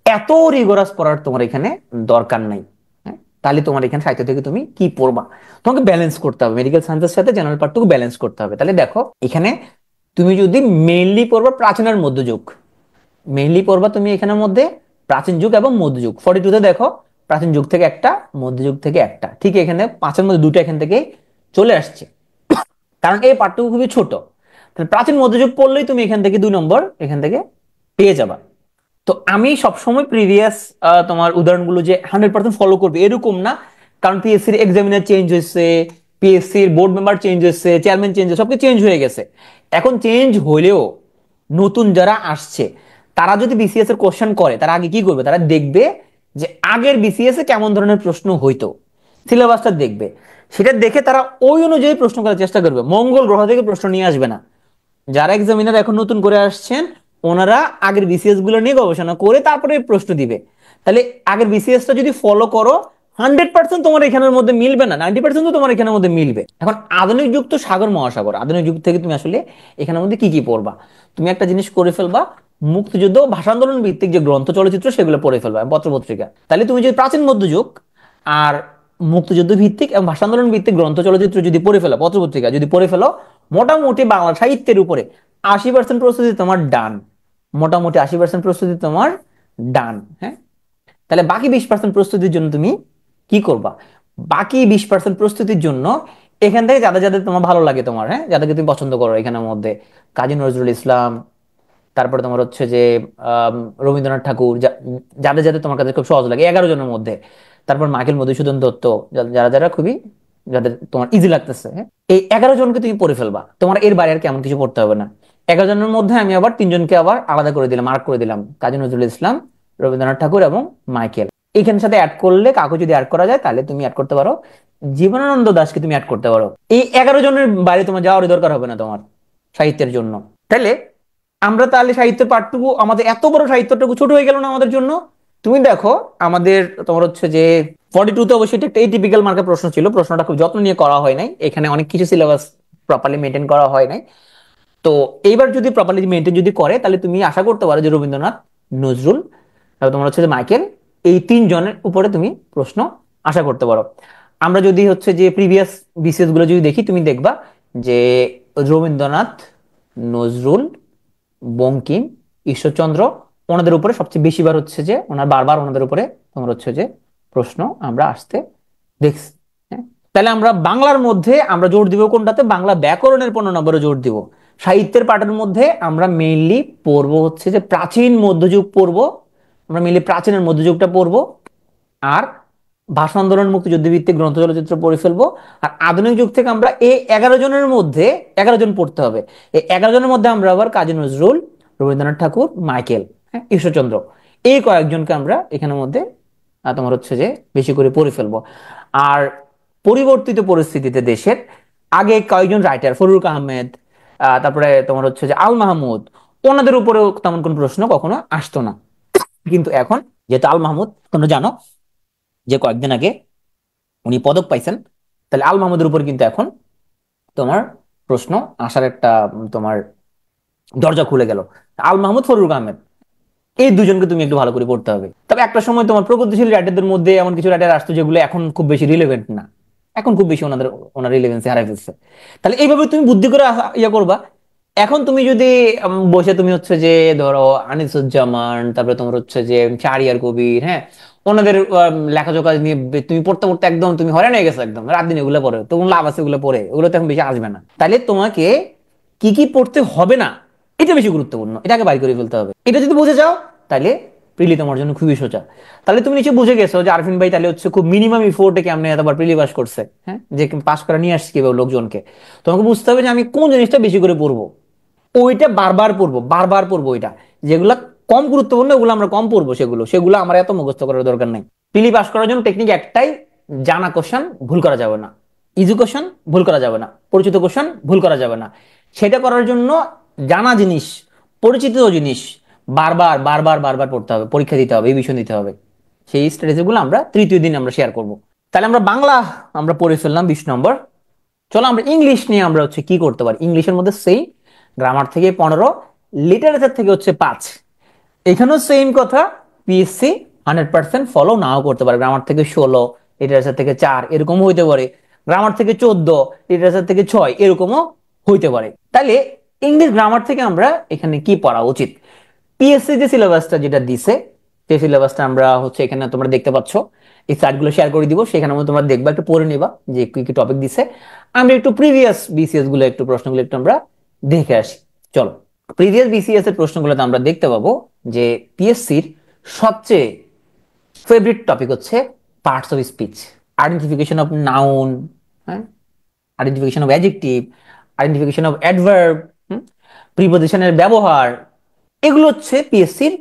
এত রিগোরাস পড়ার তোমার এখানে দরকার নাই। হ্যাঁ, তাহলে তোমার এখানে সাহিত্য থেকে তুমি কি পড়বা, তোমাকে ব্যালেন্স করতে হবে, মেডিকেল সায়েন্সের সাথে জেনারেল পার্টটুকু ব্যালেন্স করতে হবে। তাহলে দেখো এখানে তুমি যদি মেইনলি পড়বা প্রাচীন আর মধ্যযুগ, মেইনলি পড়বা তুমি এখানের মধ্যে প্রাচীন যুগ এবং মধ্যযুগ। 42তে দেখো প্রাচীন যুগ থেকে একটা, মধ্যযুগ থেকে একটা, ঠিক এখানে 5-এর মধ্যে 2টা এখান থেকে চলে আসছে, কারণ এই পাঠটুকু খুবই ছোট। তাহলে প্রাচীন মধ্যযুগ পড়লেই তুমি এখান থেকে 2 নম্বর এখান থেকে পেয়ে যাবা। তো আমি সবসময় প্রিভিয়াস তোমার উদাহরণগুলো যে 100% ফলো করবে এরকম না, কারণ পিএসসির এক্সামিনার চেঞ্জ হয়েছে, পিএসসির বোর্ড মেম্বার চেঞ্জ হয়েছে, চেয়ারম্যান চেঞ্জ হয়েছে, সবকিছু চেঞ্জ হয়ে গেছে। এখন চেঞ্জ হইলেও নতুন যারা আসছে তারা যদি বিসিএস এর কোশ্চেন করে, তারা আগে কি করবে, তারা দেখবে যে আগের বিসিএস এ কেমন ধরনের প্রশ্ন হইতো, সিলেবাসটা দেখবে, সেটা দেখে তারা ওই অনুযায়ী প্রশ্ন করার চেষ্টা করবে। মঙ্গল গ্রহ থেকে প্রশ্ন নিয়ে আসবে না। যারা এক্সামিনার এখন নতুন করে আসছেন ওনারা আগের বিসিএস গুলো নিয়ে গবেষণা করে তারপরে প্রশ্ন দিবে। তাহলে আগের বিসিএসটা যদি ফলো করো 100% তোমার এখানের মধ্যে মিলবে না, 90% তো তোমার এখানের মধ্যে মিলবে। এখন আধুনিক যুগ তো সাগর মহাসাগর, আধুনিক যুগ থেকে তুমি আসলে এখানের মধ্যে কি কি পড়বা, তুমি একটা জিনিস করে ফেলবা, মুক্তিযুদ্ধ ভাষা আন্দোলন ভিত্তিক যে গ্রন্থ চলচ্চিত্র সেগুলো পড়ে ফেলবা, পত্রপত্রিকা। তাহলে তুমি যদি প্রাচীন মধ্যযুগ আর মুক্তিযুদ্ধ ভিত্তিক এবং ভাষা আন্দোলন ভিত্তিক গ্রন্থ চলচ্চিত্র যদি পড়ে ফেলো, পত্রপত্রিকা যদি পড়ে ফেলো, মোটামুটি বাংলা সাহিত্যের উপরে 80% প্রস্তুতি তোমার ডান। মোটামুটি 80% প্রস্তুতি তোমার ডান। হ্যাঁ, তাহলে বাকি 20% প্রস্তুতির জন্য তুমি কি করবা? বাকি 20% প্রস্তুতির জন্য এখান থেকে যাদের যাদের তোমার ভালো লাগে, তোমার হ্যাঁ যাদেরকে তুমি পছন্দ করো এখানের মধ্যে কাজী নজরুল ইসলাম, তারপরে তোমার হচ্ছে যে রবীন্দ্রনাথ ঠাকুর, যাদের যাদের তোমার কাছে খুব সহজ লাগে 11 জনের মধ্যে, তারপর মাইকেল মধুসূদন দত্ত, যারা যারা খুবই যাদের তোমার ইজি লাগতেছে, হ্যাঁ এই 11 জনকে তুমি পড়ে ফেলবা। তোমার এর বাইরে আর কেমন কিছু পড়তে হবে না। 11 জনের মধ্যে আমি আবার 3জনকে আবার আলাদা করে দিলাম, মার্ক করে দিলাম, কাজী নজরুল ইসলাম, রবীন্দ্রনাথ ঠাকুর এবং মাইকেল। এখানের সাথে অ্যাড করলে কাউকে যদি অ্যাড করা যায় তাহলে তুমি অ্যাড করতে পারো জীবনানন্দ দাশকে, তুমি অ্যাড করতে পারো। এই 11 জনের বাইরে তোমার যাওয়ার দরকার হবে না তোমার সাহিত্যের জন্য। তাহলে আমরা তাহলে সাহিত্যের পাঠটুকু, আমাদের এত বড় সাহিত্যটুকু ছোট হয়ে গেল না আমাদের জন্য? তুমি দেখো আমাদের তোমার হচ্ছে যে 42-তে অবশ্যই এটা একটা এটিপিক্যাল মার্কের প্রশ্ন ছিল, প্রশ্নটা খুব যত্ন নিয়ে করা হয় নাই, এখানে অনেক কিছু সিলেবাস প্রপারলি মেনটেন করা হয় নাই। তো এইবার যদি প্রপারলি মেনটেন যদি করে, তাহলে তুমি আশা করতে পারো যে রবীন্দ্রনাথ, নজরুল, তারপর তোমার হচ্ছে যে মাইকেল, এই তিনজনের উপরে তুমি প্রশ্ন আশা করতে পারো। আমরা যদি হচ্ছে যে প্রিভিয়াস বিসিএস গুলো যদি দেখি, তুমি দেখবা যে রবীন্দ্রনাথ, নজরুল, বঙ্কিম, ঈশ্বরচন্দ্র, ওনাদের উপরে সবচেয়ে বেশিবার হচ্ছে যে বারবার ওনাদের উপরে তোমার হচ্ছে যে প্রশ্ন আমরা আসতে দেখছি। হ্যাঁ? তাহলে আমরা বাংলার মধ্যে আমরা জোর দিব কোনটাতে? বাংলা ব্যাকরণের 15 নম্বরে জোর দিব। সাহিত্যের পাঠের মধ্যে আমরা মেইনলি পড়বো হচ্ছে যে প্রাচীন মধ্যযুগ পড়বো, আমরা মেইনলি প্রাচীনের মধ্যযুগটা পড়বো। আর ভাষা আন্দোলন, মুক্তিযুদ্ধ ভিত্তিক গ্রন্থ চলচ্চিত্র পড়ে ফেলবো। আর আধুনিক যুগ থেকে আমরা এই 11 জনের মধ্যে 11 জন পড়তে হবে। এই 11 জনের মধ্যে আমরা আবার কাজী নজরুল, রবীন্দ্রনাথ ঠাকুর, মাইকেল, হ্যাঁ, ঈশ্বরচন্দ্র, এই কয়েকজনকে আমরা এখানের মধ্যে তোমার হচ্ছে যে বেশি করে পড়ে ফেলবো। আর পরিবর্তিত পরিস্থিতিতে দেশের আগে কয়েকজন রাইটার, ফরুক আহমেদ, তারপরে তোমার হচ্ছে যে আল মাহমুদ, ওনাদের উপরেও তেমন কোন প্রশ্ন কখনো আসতো না। কিন্তু এখন যেহেতু আল মাহমুদ তোমরা জানো যে কয়েকদিন আগে উনি পদক পাইছেন, তাহলে আল মাহমুদের উপর কিন্তু এখন তোমার প্রশ্ন আসার একটা তোমার দরজা খুলে গেল। আল মাহমুদ, ফরুক আহমেদ, এই দুজনকে তুমি একটু ভালো করে পড়তে হবে। তবে একটা সময় তোমার প্রগতিশীল রাইটারদের মধ্যে এমন কিছু রাইটার আসতো যেগুলো এখন খুব বেশি রিলেভেন্ট না, এখন খুব বেশি ওনার রিলেভেন্সি হারাই ফেলছে। তাহলে এইভাবে তুমি বুদ্ধি করে ইয়ে করবা। এখন তুমি যদি বসে তুমি হচ্ছে যে ধরো আনিসুজ্জামান, তারপরে তোমার হচ্ছে যে শাহরিয়ার কবির, হ্যাঁ, ওনাদের লেখাজোকা নিয়ে তুমি পড়তে পড়তে একদম তুমি হয়রান হয়ে গেছো, একদম রাত দিন এগুলো পড়ে তো কোনো লাভ আছে? এগুলো পড়ে ওগুলো তো এখন বেশি আসবে না। তাহলে তোমাকে কি কি পড়তে হবে না, এটা বেশি গুরুত্বপূর্ণ, এটাকে বাইর করে ফেলতে হবে। এটা যদি বুঝে যাও তাহলে প্রিলি তোমার জন্য খুবই সোজা। তাহলে তুমি নিশ্চয়ই বুঝে গেছো যে আরফিন ভাই তাহলে হচ্ছে খুব মিনিমাম ইফোর্টে কেমনে এতবার প্রিলি পাস করছে, হ্যাঁ, যে পাস করে নিয়ে আসছে কিভাবে লোকজনকে। তোমাকে বুঝতে হবে যে আমি কোন জিনিসটা বেশি করে পড়বো, ওইটা বারবার পড়বো, বারবার পড়বো। ওইটা যেগুলা কম গুরুত্বপূর্ণ ওগুলো আমরা কম পড়বো, সেগুলো সেগুলো আমার এত মুখস্থ করার দরকার নাই। প্রিলি পাস করার জন্য টেকনিক একটাই, জানা কোশ্চেন ভুল করা যাবে না, ইজি কোশ্চেন ভুল করা যাবে না, পরিচিত কোশ্চেন ভুল করা যাবে না। সেটা করার জন্য জানা জিনিস, পরিচিত জিনিস বারবার বারবার বারবার পড়তে হবে, পরীক্ষা দিতে হবে, রিভিশন দিতে হবে। সেই স্ট্র্যাটেজিগুলো আমরা তৃতীয় দিন আমরা শেয়ার করব। তাহলে আমরা বাংলা আমরা পড়ে ফেললাম 20 নম্বর। চলো আমরা ইংলিশ নিয়ে আমরা হচ্ছে কি করতে পারি। ইংলিশের মধ্যে সেই গ্রামার থেকে 15, লিটারেচার থেকে হচ্ছে 5। এখানেও সেম কথা, পিএসসি 100% ফলো নাও করতে পারে। গ্রামার থেকে 16, লিটারেচার থেকে 4 এরকমও হইতে পারে, গ্রামার থেকে 14, লিটারেচার থেকে 6 এরকমও হইতে পারে। তাহলে ইংলিশ গ্রামার থেকে আমরা এখানে কি পড়া উচিত? পিএসসি যে সিলেবাসটা যেটা দিছে, সেই সিলেবাসটা আমরা হচ্ছে এখানে তোমরা দেখতে পাচ্ছ, এই সাইটগুলো শেয়ার করে দিব, সেখানে তোমরা দেখবা, একটু পড়ে নিবা যে কি কি টপিক দিছে। আমরা একটু প্রিভিয়াস বিসিএস গুলো একটু প্রশ্নগুলো একটু আমরা দেখে আসি। চলো, প্রিভিয়াস বিসিএস এর প্রশ্নগুলোতে আমরা দেখতে পাবো যে পিএসসির সবচেয়ে ফেভারিট টপিক হচ্ছে parts of speech, identification of noun, হ্যাঁ, identification of adjective, identification of adverb, প্রিপজিশনের ব্যবহার, এগুলো হচ্ছে পিএসসির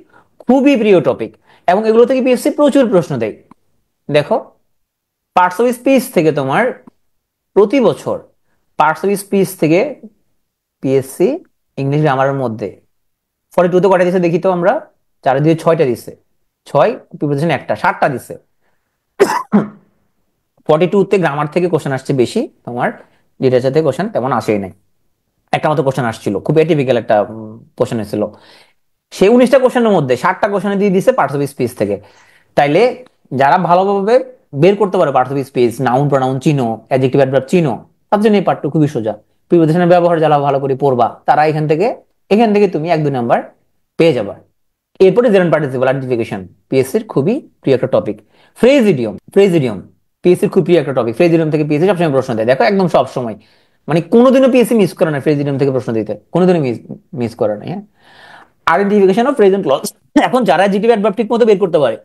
খুবই প্রিয় টপিক এবং এগুলো থেকে পিএসসি প্রচুর প্রশ্ন দেয়। দেখো, পার্টস অফ স্পিচ থেকে তোমার প্রতি বছর পার্টস অফ স্পিচ থেকে পিএসসি ইংলিশ গ্রামারের মধ্যে 42-তে কয়টা দিছে দেখি তো আমরা? 4 দিয়ে 6টা দিছে, 6 প্রিপোজিশন একটা, 7টা দিছে। 42-তে গ্রামার থেকে কোশ্চেন আসছে বেশি, তোমার লিটারেচার থেকে কোশ্চেন তেমন আসেই নাই। একটা মতো কোশ্চেন আসছিল, খুব এটিপিক্যাল একটা কোশ্চেন এসেছিল। সেই 19টা কোশ্চেনের মধ্যে 7টা কোশ্চেন দিয়ে দিছে পার্টস অফ স্পিচ থেকে। তাইলে যারা ভালোভাবে বের করতে পারে parts of speech, noun pronoun চিনো, অ্যাডজেক্টিভ অ্যাডভার্ব চিনো, তার জন্য এই পার্টটা খুবই সোজা। প্রিপজিশনের ব্যবহার যারা ভালো করে পড়বা তারা এখান থেকে তুমি 1-2 নাম্বার পেয়ে যাবা। এরপরে জেনারেল পার্টিসিপল আইডেন্টিফিকেশন, পিএসসির খুবই প্রিয় একটা টপিক। ফ্রেজ ইডিয়ম পিএসসির খুব প্রিয় একটা টপিক। ফ্রেজ ইডিয়ম থেকে পিএসসি সবসময় প্রশ্ন দেয়, দেখো একদম সব সময়, মানে কোনোদিনও পিএসসি মিস করে না ফ্রেজ ইডিয়ম থেকে প্রশ্ন দিতে, কোনোদিনও মিস করে না। হ্যাঁ, আইডেন্টিফিকেশন অফ প্রেজেন্ট ক্লজ, এখন যারা জিটিভ অ্যাডভার্ব ঠিক মতো বের করতে পারে,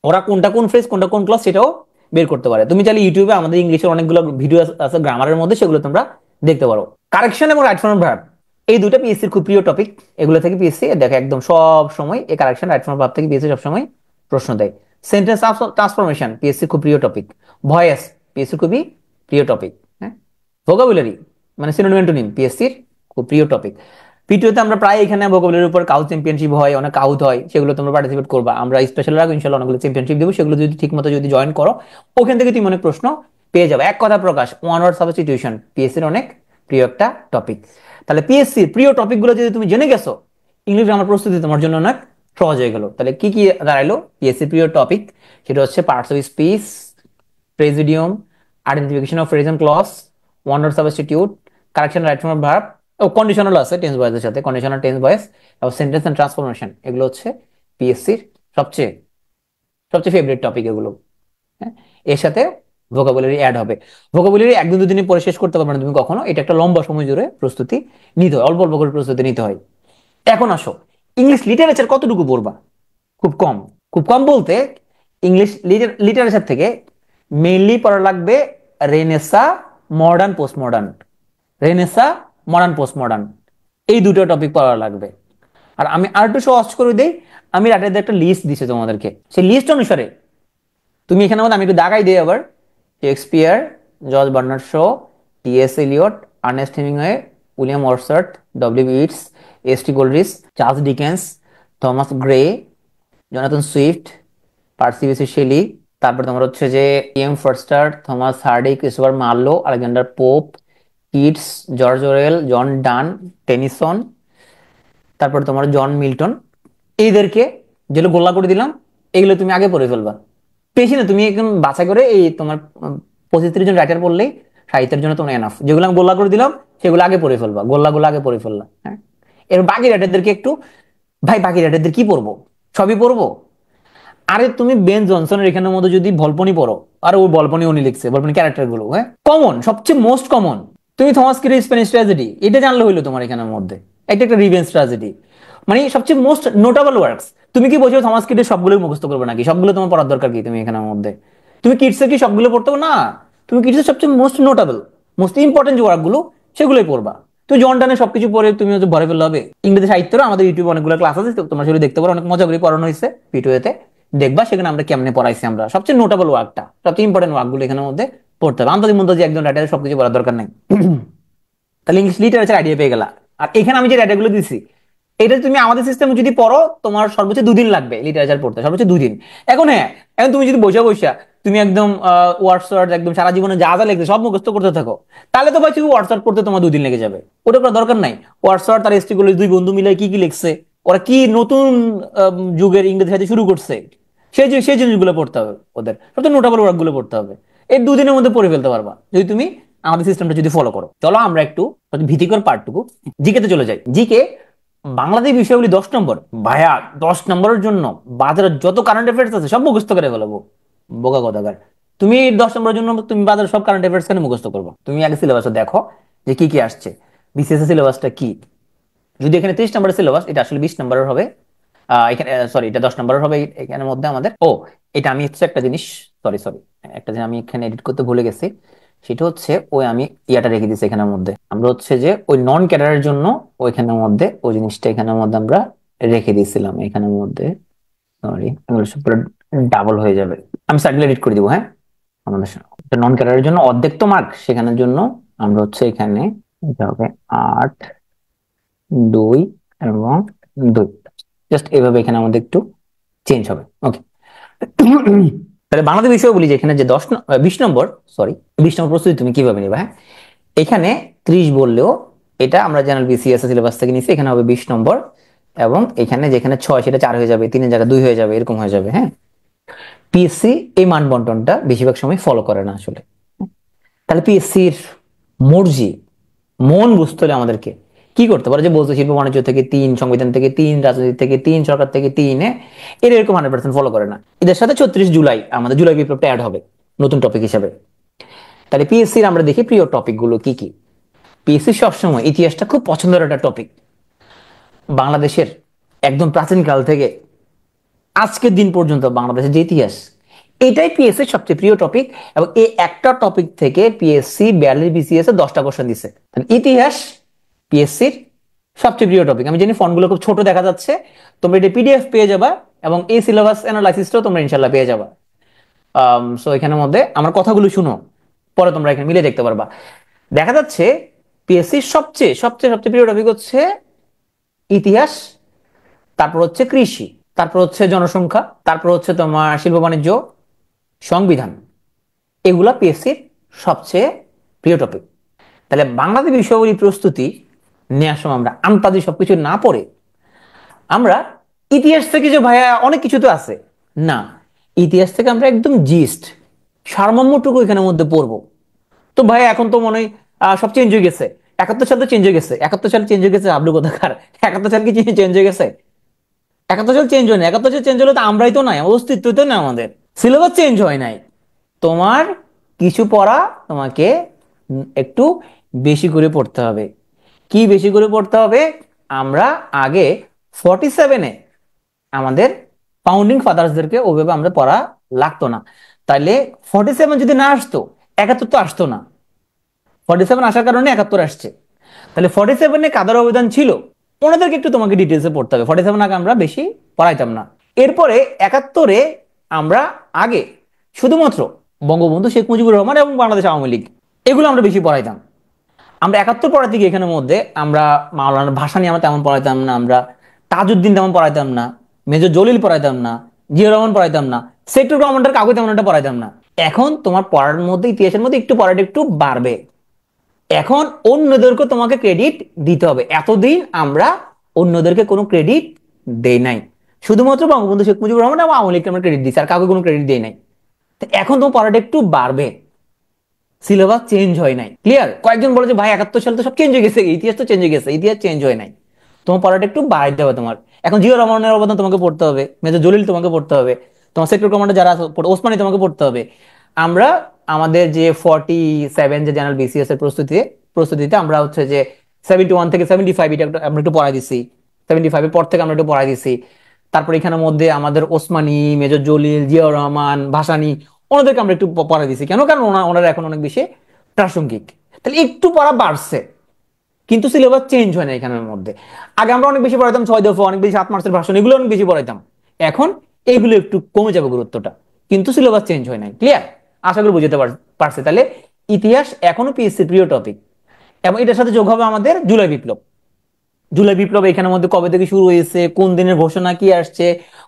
ওরা কোনটা কোন ফ্রেজ কোনটা কোন ক্লজ সেটাও বের করতে পারে। তুমি চাইলে ইউটিউবে আমাদের ইংলিশের অনেকগুলো ভিডিও আছে গ্রামারের মধ্যে, সেগুলো তোমরা দেখতে পারো। কারেকশন এবং রাইট ফর্ম ভার্ব, এই দুটো পিএসসির খুব প্রিয় টপিক। এগুলো থেকে পিএসসি দেখে একদম সব সময় এই কারেকশন রাইট ফর্ম ভার্ব থেকে পিএসসি সব সময় প্রশ্ন দেয়। সেন্টেন্স ট্রান্সফরমেশন পিএসসি খুব প্রিয় টপিক। ভয়েস পিএসসি খুবই প্রিয় টপিক। হ্যাঁ, ভোকাবুলারি মানে সিনোনিম অ্যান্টোনিম পিএসসির খুব প্রিয় টপিক। পিটিওতে আমরা প্রায় এখানে ভোকাবুলারির উপর কাউথ চ্যাম্পিয়নশিপ হয়, অনেক কাউথ হয়, সেগুলো তোমরা পার্টিসিপেট করবা। আমরা স্পেশাল রাখবো ইনশাল্লাহ, অনেকগুলো চ্যাম্পিয়নশিপ দেবো, সেগুলো যদি ঠিক মতো যদি জয়েন করো ওখান থেকে তুমি অনেক প্রশ্ন পেয়ে যাবে। এক কথা প্রকাশ, ওয়ান ওয়ার্ড সাবস্টিটিউশন পিএসসির অনেক প্রিয় একটা টপিক। তাহলে পিএসসির প্রিয় টপিকগুলো যদি তুমি জেনে গেছো, ইংলিশ গ্রামার প্রস্তুতি তোমার জন্য অনেক সহজ হয়ে গেল। তাহলে কি কি দাঁড়াইলো পিএসসির প্রিয় টপিক? সেটা হচ্ছে পার্টস অফ স্পিচ, প্রেসিডিয়াম, identification of phrase and clause, one word substitute, correction right form of verb, ও কন্ডিশনাল আছে টেন্স ভয়েসের সাথে, কন্ডিশনাল টেন্স ভয়েস এবং সেন্টেন্স এন্ড ট্রান্সফরমেশন। এগুলো হচ্ছে পিএসসির সবচেয়ে সবচেয়ে ফেভারিট টপিক এগুলো। হ্যাঁ, এর সাথে ভোকাবুলারি অ্যাড হবে। ভোকাবুলারি একদিন দুদিনে পরে শেষ করতে পারবে না তুমি কখনো, এটা একটা লম্বা সময় জুড়ে প্রস্তুতি নিতে হয়, অল্প অল্প করে প্রস্তুতি নিতে হয়। এখন আসো, ইংলিশ লিটারেচার কতটুকু পড়বা? খুব কম। খুব কম বলতে ইংলিশ লিটারেচার থেকে মেইনলি পড়া লাগবে Renaissance, modern, post modern. Renaissance, modern, post modern, এই দুটো টপিক পড়া লাগবে। আর আমি আর একটু সহজ করে দিই, আমি রাতের একটা লিস্ট দিছি তোমাদেরকে, সেই লিস্ট অনুসারে তুমি এখানে মধ্যে আমি একটু দাগাই দিই আবার, Shakespeare, George Bernard Shaw, T S. Eliot, Ernest Hemingway, William Wordsworth, W Yeats, S T. Goldrich, Charles Dickens, Thomas Gray, Jonathan Swift, Percy Bysshe Shelley, তারপর তোমার হচ্ছে যে M Forster, Thomas Hardy, Christopher Marlowe, Alexander Pope, Keats, George Orwell, John Donne, Tennyson, তারপর তোমার John Milton, এইদেরকে যেগুলো গোল্লা করে দিলাম এগুলো তুমি আগে পড়ে ফেলবা। বেশি না, তুমি একদম বাছাই করে এই তোমার 25-30 জন রাইটার পড়লেই সাহিত্যের জন্য তোমার এনাফ। যেগুলো আমি গোল্লা করে দিলাম সেগুলো আগে পড়ে ফেলবা, গোল্লাগুলো আগে পড়ে ফেললা। হ্যাঁ, এর বাকি রাইটারদেরকে একটু, ভাই বাকি রাইটারদের কি পড়বো, সবই পড়বো? আরে তুমি বেন জনসনের এখানের মধ্যে যদি ভল্পনি পড়ো, আরে ওই ভল্পনি উনি লিখছে, ভল্পনি ক্যারেক্টার গুলো হ্যাঁ কমন, সবচেয়ে মোস্ট কমন। তুমি থমাস কিরের স্প্যানিশ ট্র্যাজেডি এটা জানলে হইলো তোমার এখানের মধ্যে, একটা একটা রিভেঞ্জ ট্র্যাজেডি, মানে সবচেয়ে মোস্ট নোটেবল ওয়ার্কস। তুমি কি বলছো থমাস কিটের সবগুলো মুখস্থ করবে নাকি? সবগুলো তোমার পড়ার দরকার কি তুমি এখানের মধ্যে? তুমি কিটসের কি সবগুলো পড়তে হবে না? তুমি কিটসের সবচেয়ে মোস্ট নোটেবল, মোস্ট ইম্পর্টেন্ট যে ওয়ার্ক গুলো সেগুলোই পড়বা। তুমি জন ডানের সবকিছু পড়ে তুমি হচ্ছে ভরে ফেললে হবে? ইংরেজি সাহিত্যের আমাদের ইউটিউবে অনেকগুলো ক্লাস আছে, তোমরা সেগুলো দেখতে পারো, অনেক মজা করে পড়ানো হয়েছে ভিডিওতে, দেখবা সেখানে আমরা কেমনে পড়াইছি। আমরা সবচেয়ে নোটেবল ওয়ার্কটা, সবচেয়ে ইম্পর্টেন্ট ওয়ার্ক গুলো এখানের মধ্যে পড়তে হবে। আন্তরিক মধ্যে যে একজন রাইটারের সবকিছু পড়ার দরকার নেই। তাহলে ইংলিশ লিটারেচার আইডিয়া পেয়ে গেলা। আর এখানে আমি যে রাইটার গুলো দিছি, এটা তুমি আমাদের সিস্টেমে যদি পড়ো তোমার সর্বোচ্চ 2 দিন লাগবে লিটারেচার পড়তে, সর্বোচ্চ 2 দিন। এখন হ্যাঁ, এখন তুমি যদি বসে বসে তুমি একদম ওয়ার্ডসওয়ার্থ একদম সারা জীবনে যা যা লিখতে সব মুখস্থ করতে থাকো, তাহলে তো ভাই তুমি ওয়ার্ডসওয়ার্থ পড়তে তোমার 2 দিন লেগে যাবে। ওটা করার দরকার নাই। ওয়ার্ডসওয়ার্থ আর এস.টি. গোল্ডরিচ দুই বন্ধু মিলে কি কি লিখছে, ওরা কি নতুন যুগের ইংরেজি সাহিত্য শুরু করছে, সেই জিনিসগুলো পড়তে হবে, ওদের সবচেয়ে নোটেবল ওয়ার্ক গুলো পড়তে হবে। এই 2 দিনের মধ্যে পড়ে ফেলতে পারবা যদি তুমি আমাদের সিস্টেমটা যদি ফলো করো। চলো আমরা একটু ভীতিকর পার্টটুকু জিকেতে চলে যাই। জিকে বাংলাদেশ বিষয়গুলি 10 নম্বর, ভাইয়া 10 নম্বরের জন্য বাজারের যত কারেন্ট অ্যাফেয়ার্স আছে সব মুখস্থ করে ফেলাবো। বোকা কথাকার, তুমি 10 নম্বরের জন্য তুমি বাজারের সব কারেন্ট অ্যাফেয়ার্স কেন মুখস্থ করবো? তুমি আগে সিলেবাসটা দেখো যে কি কি আসছে, বিসিএস সিলেবাসটা কি। যদি এখানে 30 নম্বরের সিলেবাস, এটা আসলে 20 নম্বরের হবে। এখানে সরি, এটা 10 নম্বরের হবে এখানের মধ্যে আমাদের। ও, এটা আমি হচ্ছে একটা জিনিস, সরি সরি, একটা জিনিস আমি এখানে এডিট করতে ভুলে গেছি। সেটা হচ্ছে ওই আমি ইয়াটা রেখে দিচ্ছি এখানের মধ্যে, আমরা হচ্ছে যে ওই নন ক্যাডারের জন্য ওইখানের মধ্যে ওই জিনিসটা এখানের মধ্যে আমরা রেখে দিয়েছিলাম এখানের মধ্যে। সরি, এগুলো সব ডাবল হয়ে যাবে, আমি সাইডে এডিট করে দিব। হ্যাঁ, আমাদের নন ক্যাডারের জন্য অর্ধেক তো মার্ক, সেখানের জন্য আমরা হচ্ছে এখানে এটা হবে 8, 2 এবং 2, জাস্ট এইভাবে এখানে আমাদের একটু চেঞ্জ হবে। ওকে, তাহলে বাংলাদেশ বিষয় বলি যে এখানে যে 20 নম্বর, সরি 20 নম্বর প্রস্তুতি তুমি কিভাবে নিবা। হ্যাঁ, এখানে 30 বললেও এটা আমরা জেনারেল বিসিএস সিলেবাস থেকে নিছি, এখানে হবে 20 নম্বর, এবং এখানে যেখানে 6 সেটা 4 হয়ে যাবে, 3-এর জায়গায় 2 হয়ে যাবে, এরকম হয়ে যাবে। হ্যাঁ, পিএসসি এই মান বন্টনটা বেশিরভাগ সময় ফলো করে না আসলে। তাহলে পিএসসির মর্জি, মন বুঝতে হলে আমাদেরকে কি করতে পারে, যে বলছে শিল্প বাণিজ্য থেকে 3, সংবিধান থেকে 3, রাজনীতি থেকে 3, সরকার থেকে 3, এরকম 100% ফলো করে না। এদের সাথে 34 জুলাই আমাদের জুলাই বিপ্লবটা অ্যাড হবে নতুন টপিক হিসেবে। তাহলে পিএসসির আমরা দেখি প্রিয় টপিক গুলো কি কি। পিএসসি সবসময় ইতিহাসটা খুব পছন্দের একটা টপিক। বাংলাদেশের একদম প্রাচীন কাল থেকে আজকের দিন পর্যন্ত বাংলাদেশের যে ইতিহাস, এটাই পিএসসির সবচেয়ে প্রিয় টপিক। এবং এই একটা টপিক থেকে পিএসসি 42 বিসিএস এ 10টা কোশ্চেন দিচ্ছে। ইতিহাস পিএসসির সবচেয়ে প্রিয় টপিক। আমি জানি ফন্টগুলো খুব ছোট দেখা যাচ্ছে, তোমরা এটা পিডিএফ পেয়ে যাবা এবং এই সিলেবাস অ্যানালাইসিসটাও তোমরা ইনশাল্লাহ পেয়ে যাবা। সো এখানের মধ্যে আমার কথাগুলো শুনো, পরে তোমরা এখানে মিলে দেখতে পারবা। দেখা যাচ্ছে পিএসসির সবচেয়ে সবচেয়ে সবচেয়ে প্রিয় টপিক হচ্ছে ইতিহাস, তারপর হচ্ছে কৃষি, তারপর হচ্ছে জনসংখ্যা, তারপর হচ্ছে তোমার শিল্প বাণিজ্য, সংবিধান। এগুলা পিএসসির সবচেয়ে প্রিয় টপিক। তাহলে বাংলাদেশ বিষয়াবলী প্রস্তুতি নেওয়ার সময় আমরা আন্তাজি সবকিছু না পড়ে আমরা ইতিহাস থেকে যে ভাইয়া অনেক কিছু তো আছে না, ইতিহাস থেকে আমরা একদম জিস্ট সারমর্মটুকু এখানের মধ্যে পড়বো। তো ভাই এখন তো মনে হয় সব চেঞ্জ হয়ে গেছে। 71 সাল তো চেঞ্জ হয়ে গেছে, 71 সাল চেঞ্জ হয়ে গেছে আবলু কোথাকার, 71 সাল কি চেঞ্জ হয়ে গেছে? 71 সাল চেঞ্জ হয় না, 71 সাল চেঞ্জ হলে তো আমরাই তো নাই, অস্তিত্ব তো না আমাদের, সিলেবাস চেঞ্জ হয় নাই। তোমার কিছু পড়া তোমাকে একটু বেশি করে পড়তে হবে। কি বেশি করে পড়তে হবে? আমরা আগে 47-এ আমাদের ফাউন্ডিং ফাদার্সদেরকে ওইভাবে আমরা পড়া লাগতো না। তাইলে 47 যদি না আসতো, 71 তো আসতো না। 47 আসার কারণে 71 আসছে। তাহলে 47-এ কাদের অবদান ছিল ওনাদেরকে একটু তোমাকে ডিটেলসে পড়তে হবে। 47 আগে আমরা বেশি পড়াইতাম না। এরপরে 71-এ আমরা আগে শুধুমাত্র বঙ্গবন্ধু শেখ মুজিবুর রহমান এবং বাংলাদেশ আওয়ামী লীগ এগুলো আমরা বেশি পড়াইতাম। আমরা 71 পড়াতে গিয়ে এখানের মধ্যে আমরা মাওলানার ভাষা নিয়ে আমরা তেমন পড়াইতাম না, আমরা তাজউদ্দিন তেমন পড়াইতাম না, মেজর জলিল পড়াইতাম না, জিয়া রহমান পড়াইতাম না, সেক্টর কমান্ডার কাউকে তেমন একটা পড়াইতাম না। এখন তোমার পড়ার মধ্যে ইতিহাসের মধ্যে একটু পড়াটা একটু বাড়বে। এখন অন্যদেরকে তোমাকে ক্রেডিট দিতে হবে। এতদিন আমরা অন্যদেরকে কোনো ক্রেডিট দেই নাই, শুধুমাত্র বঙ্গবন্ধু শেখ মুজিবুর রহমান এবং আওয়ামী লীগকে আমরা ক্রেডিট দিচ্ছি, আর কাউকে কোনো ক্রেডিট দেই নাই। এখন তোমার পড়াটা একটু বাড়বে, সিলেবাস চেঞ্জ হয় নাই। ক্লিয়ার? কয়েকজন বলে যে ভাই 71 সাল তো সব চেঞ্জ হয়ে গেছে, ইতিহাস তো চেঞ্জ হয়ে গেছে, ইতিহাস চেঞ্জ হয় নাই। তোমার পড়াটা একটু বাড়াইতে হবে তোমার। এখন জিয়া রহমানের অবদান তোমাকে পড়তে হবে, মেজর জলিল তোমাকে পড়তে হবে, তোমার সেক্টর কমান্ডার যারা আছে ওসমানী তোমাকে পড়তে হবে। আমরা আমাদের যে 47 যে জেনারেল বিসিএস এর প্রস্তুতিতে আমরা হচ্ছে যে 71 থেকে 75 এটা আমরা একটু পড়াই দিছি, 75 এর পর থেকে আমরা একটু পড়াই দিছি। তারপর এখানের মধ্যে আমাদের ওসমানী, মেজর জলিল, জিয়াউর রহমান, ভাসানী ওনাদেরকে আমরা একটু পড়া দিছি। কেন? কারণ ওনারা এখন অনেক বেশি প্রাসঙ্গিক। তাহলে একটু পড়া বাড়ছে, কিন্তু সিলেবাস চেঞ্জ হয় না এখানের মধ্যে। আগে আমরা অনেক বেশি পড়াইতাম 6 দফা, অনেক বেশি 7 মার্চের ভাষণ, এগুলো অনেক বেশি পড়াইতাম। এখন এইগুলো একটু কমে যাবে গুরুত্বটা, কিন্তু সিলেবাস চেঞ্জ হয় নাই। ক্লিয়ার? আশা করি বুঝতে পারছে। তাহলে ইতিহাস এখনো পিএসসি প্রিয় টপিক। এবং এটার সাথে যোগ হবে আমাদের জুলাই বিপ্লব। জুলাই বিপ্লব এখানের মধ্যে কবে থেকে শুরু হয়েছে, কোন দিনের ঘোষণা কি আসছে,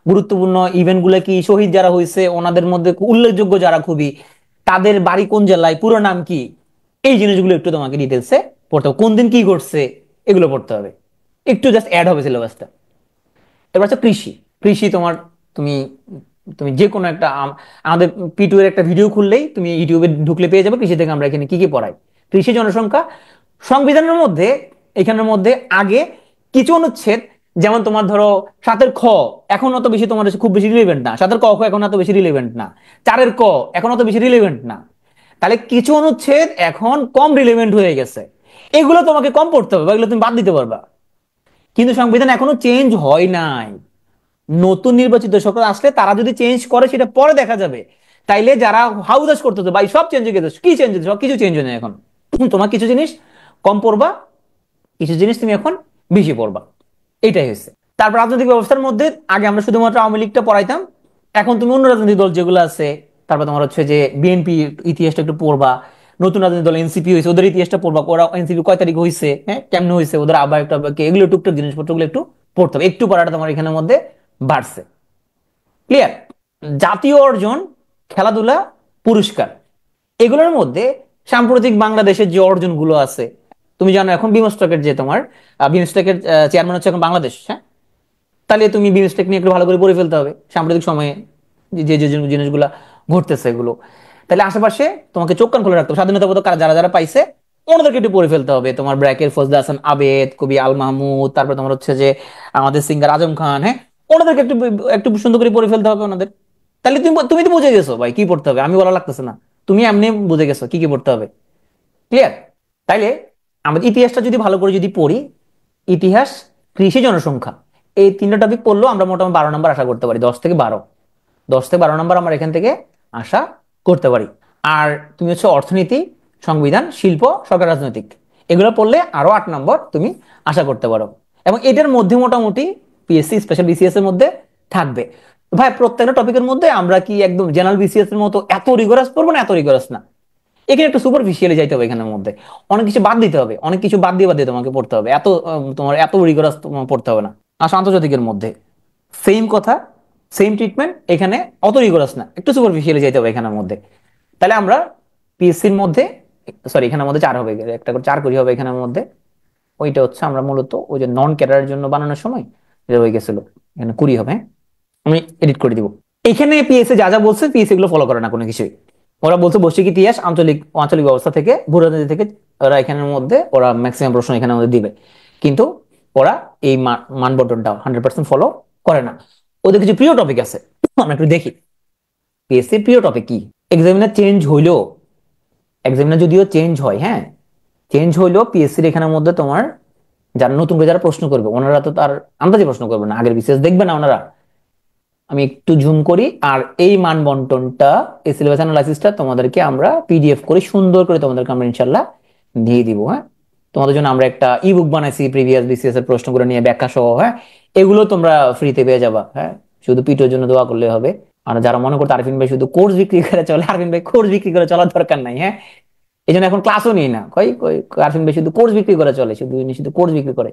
গুরুত্বপূর্ণ ইভেন্ট গুলা কি, শহীদ যারা হয়েছে ওনাদের মধ্যে উল্লেখযোগ্য যারা খুবই, তাদের বাড়ি কোন জেলায়, পুরো নাম কি, এই জিনিসগুলো একটু তোমাকে ডিটেলসে পড়তে হবে। কোন দিন কি ঘটছে এগুলো পড়তে হবে, একটু জাস্ট অ্যাড হবে সিলেবাসটা। এবার হচ্ছে কৃষি। কৃষি তোমার, তুমি তুমি যে কোনো একটা আমাদের P2 এর একটা ভিডিও খুললেই তুমি ইউটিউবে ঢুকলে পেয়ে যাবে কৃষি থেকে আমরা এখানে কি কি পড়াই। কৃষি, জনসংখ্যা, সংবিধানের মধ্যে এখানের মধ্যে আগে কিছু অনুচ্ছেদ, যেমন তোমার ধরো 7-এর খ এখন অত বেশি তোমার খুব বেশি রিলেভেন্ট না, 7-এর ক খ এখন অত বেশি রিলেভেন্ট না, 4-এর ক এখন অত বেশি রিলেভেন্ট না। তাহলে কিছু অনুচ্ছেদ এখন কম রিলেভেন্ট হয়ে গেছে, এগুলো তোমাকে কম পড়তে হবে বা এগুলো তুমি বাদ দিতে পারবা। কিন্তু সংবিধান এখনো চেঞ্জ হয় নাই। নতুন নির্বাচিত সরকার আসলে তারা যদি চেঞ্জ করে সেটা পরে দেখা যাবে। তাইলে যারা হাউদাস করতেছে ভাই সব চেঞ্জ হয়ে গেছে, কি চেঞ্জ হয়েছে? সব কিছু চেঞ্জ হয় না এখন। তোমার কিছু জিনিস কম পড়বা, কিছু জিনিস তুমি এখন বেশি পড়বা, এটাই হয়েছে। তারপর রাজনৈতিক ব্যবস্থার মধ্যে আগে আমরা শুধুমাত্র আওয়ামী লীগটা পড়াইতাম, এখন তুমি অন্য রাজনৈতিক দল যেগুলো আছে, তারপর তোমার হচ্ছে যে বিএনপি ইতিহাসটা একটু পড়বা, নতুন রাজনৈতিক দল এনসিপি হয়েছে ওদের ইতিহাসটা পড়বা, ওরা এনসিপি কয় তারিখ হয়েছে, হ্যাঁ কেমনে হয়েছে, ওদের আবার একটা এগুলো টুকটাক জিনিসপত্রগুলো একটু পড়তে হবে। একটু পড়াটা তোমার এখানের মধ্যে বাড়ছে। ক্লিয়ার? জাতীয় অর্জন, খেলাধুলা, পুরস্কার, এগুলোর মধ্যে সাম্প্রতিক বাংলাদেশের যে অর্জনগুলো আছে, তুমি জানো এখন বিমস্টেকের যে তোমার বিমস্টেকের চেয়ারম্যান হচ্ছে এখন বাংলাদেশ, হ্যাঁ? তাহলে তুমি বিমস্টেক নিয়ে একটু ভালো করে পড়ে ফেলতে হবে, সাম্প্রতিক সময়ে যে যে জিনিসগুলো ঘটতেছে এগুলো। তাহলে আশেপাশে তোমাকে চোখ কান খুলে রাখতে হবে, স্বাধীনতা পদক যারা যারা পাইছে ওনাদেরকে একটু পড়ে ফেলতে হবে। তোমার ব্র্যাকের ফজলে হাসান আবেদ, কবি আল মাহমুদ, তারপর তোমার হচ্ছে যে আমাদের সিঙ্গার আজম খান, হ্যাঁ ওনাদেরকে একটু একটু সুন্দর করে পড়ে ফেলতে হবে ওনাদের। তাহলে তুমি তুমি তো বুঝে গেছো ভাই কি পড়তে হবে, আমি বলা লাগতেছে না, তুমি এমনি বুঝে গেছো কি কি পড়তে হবে। ক্লিয়ার? তাইলে আমাদের ইতিহাসটা যদি ভালো করে যদি পড়ি, ইতিহাস, কৃষি, জনসংখ্যা, এই 3টা টপিক পড়লেও আমরা মোটামুটি 12 নম্বর আশা করতে পারি, 10 থেকে 12, 10 থেকে 12 নম্বর আমরা এখান থেকে আশা করতে পারি। আর তুমি হচ্ছে অর্থনীতি, সংবিধান, শিল্প, সরকার, রাজনৈতিক, এগুলো পড়লে আরো 8 নম্বর তুমি আশা করতে পারো। এবং এটার মধ্যে মোটামুটি পিএসসি স্পেশাল বিসিএস এর মধ্যে থাকবে। ভাই প্রত্যেকটা টপিকের মধ্যে আমরা কি একদম জেনারেল বিসিএস এর মতো এত রিগোরাস পড়বো না? এত রিগোরাস না, এখানে একটু সুপারফিশিয়ালি যাইতে হবে, এখানের মধ্যে অনেক কিছু বাদ দিতে হবে, অনেক কিছু বাদ দিয়ে তোমাকে পড়তে হবে, এত তোমার এত রিগরাস পড়তে হবে না। আর আন্তর্জাতিকের মধ্যে সেম কথা, সেম ট্রিটমেন্ট, এখানে অত রিগরাস না, একটু সুপারফিশিয়ালি যাইতে হবে এখানের মধ্যে। তাহলে আমরা পিএসসির মধ্যে, সরি এখানের মধ্যে 4 হবে, একটা করে 4 করি হবে এখানের মধ্যে। ওইটা হচ্ছে আমরা মূলত ওই যে নন ক্যাডারের জন্য বানানোর সময় এটা হয়ে গেছিল, এখানে 20 হবে, হ্যাঁ? আমি এডিট করে দিব। এখানে পিএসসি যা যা বলছে পিএসসি এগুলো ফলো করে না কোনো কিছুই। ওরা বলছে বৈশ্বিক ইতিহাস, আঞ্চলিক আঞ্চলিক ব্যবস্থা থেকে, ভূরাজনীতি থেকে, ওরা এখানের মধ্যে ওরা ম্যাক্সিমাম প্রশ্ন এখানের মধ্যে দিবে, কিন্তু ওরা এই মানবন্টনটা 100% ফলো করে না। ওদের কিছু প্রিয় টপিক আছে, আমরা একটু দেখি পিএসসির প্রিয় টপিক কি। এক্সামিনার চেঞ্জ হইলো, এক্সামিনার যদিও চেঞ্জ হয়, হ্যাঁ, চেঞ্জ হইলেও পিএসসির এখানের মধ্যে তোমার যারা নতুন করে যারা প্রশ্ন করবে ওনারা তো তার আন্দাজে প্রশ্ন করবে না, আগের বিশেষ দেখবে না ওনারা। আমি একটু জুম করি, আর এই মান বন্টনটা, এই সিলেবাস অ্যানালাইসিসটা তোমাদেরকে আমরা পিডিএফ করে সুন্দর করে তোমাদেরকে আমরা ইনশাল্লাহ দিয়ে দিব, হ্যাঁ? তোমাদের জন্য আমরা একটা ইবুক বানাইছি প্রিভিয়াস বিসিএস এর প্রশ্নগুলো নিয়ে ব্যাখ্যা সহ, হ্যাঁ? এগুলো তোমরা ফ্রিতে পেয়ে যাবা, হ্যাঁ? শুধু পিটোর জন্য দোয়া করলে হবে। আর যারা মনে করতে আরফিন ভাই শুধু কোর্স বিক্রি করে চলে, আরফিন ভাই কোর্স বিক্রি করে চলার দরকার নাই, হ্যাঁ? এই জন্য এখন ক্লাসও নেই না, কই কই আরফিন ভাই শুধু কোর্স বিক্রি করে চলে, শুধু ইনি শুধু কোর্স বিক্রি করে।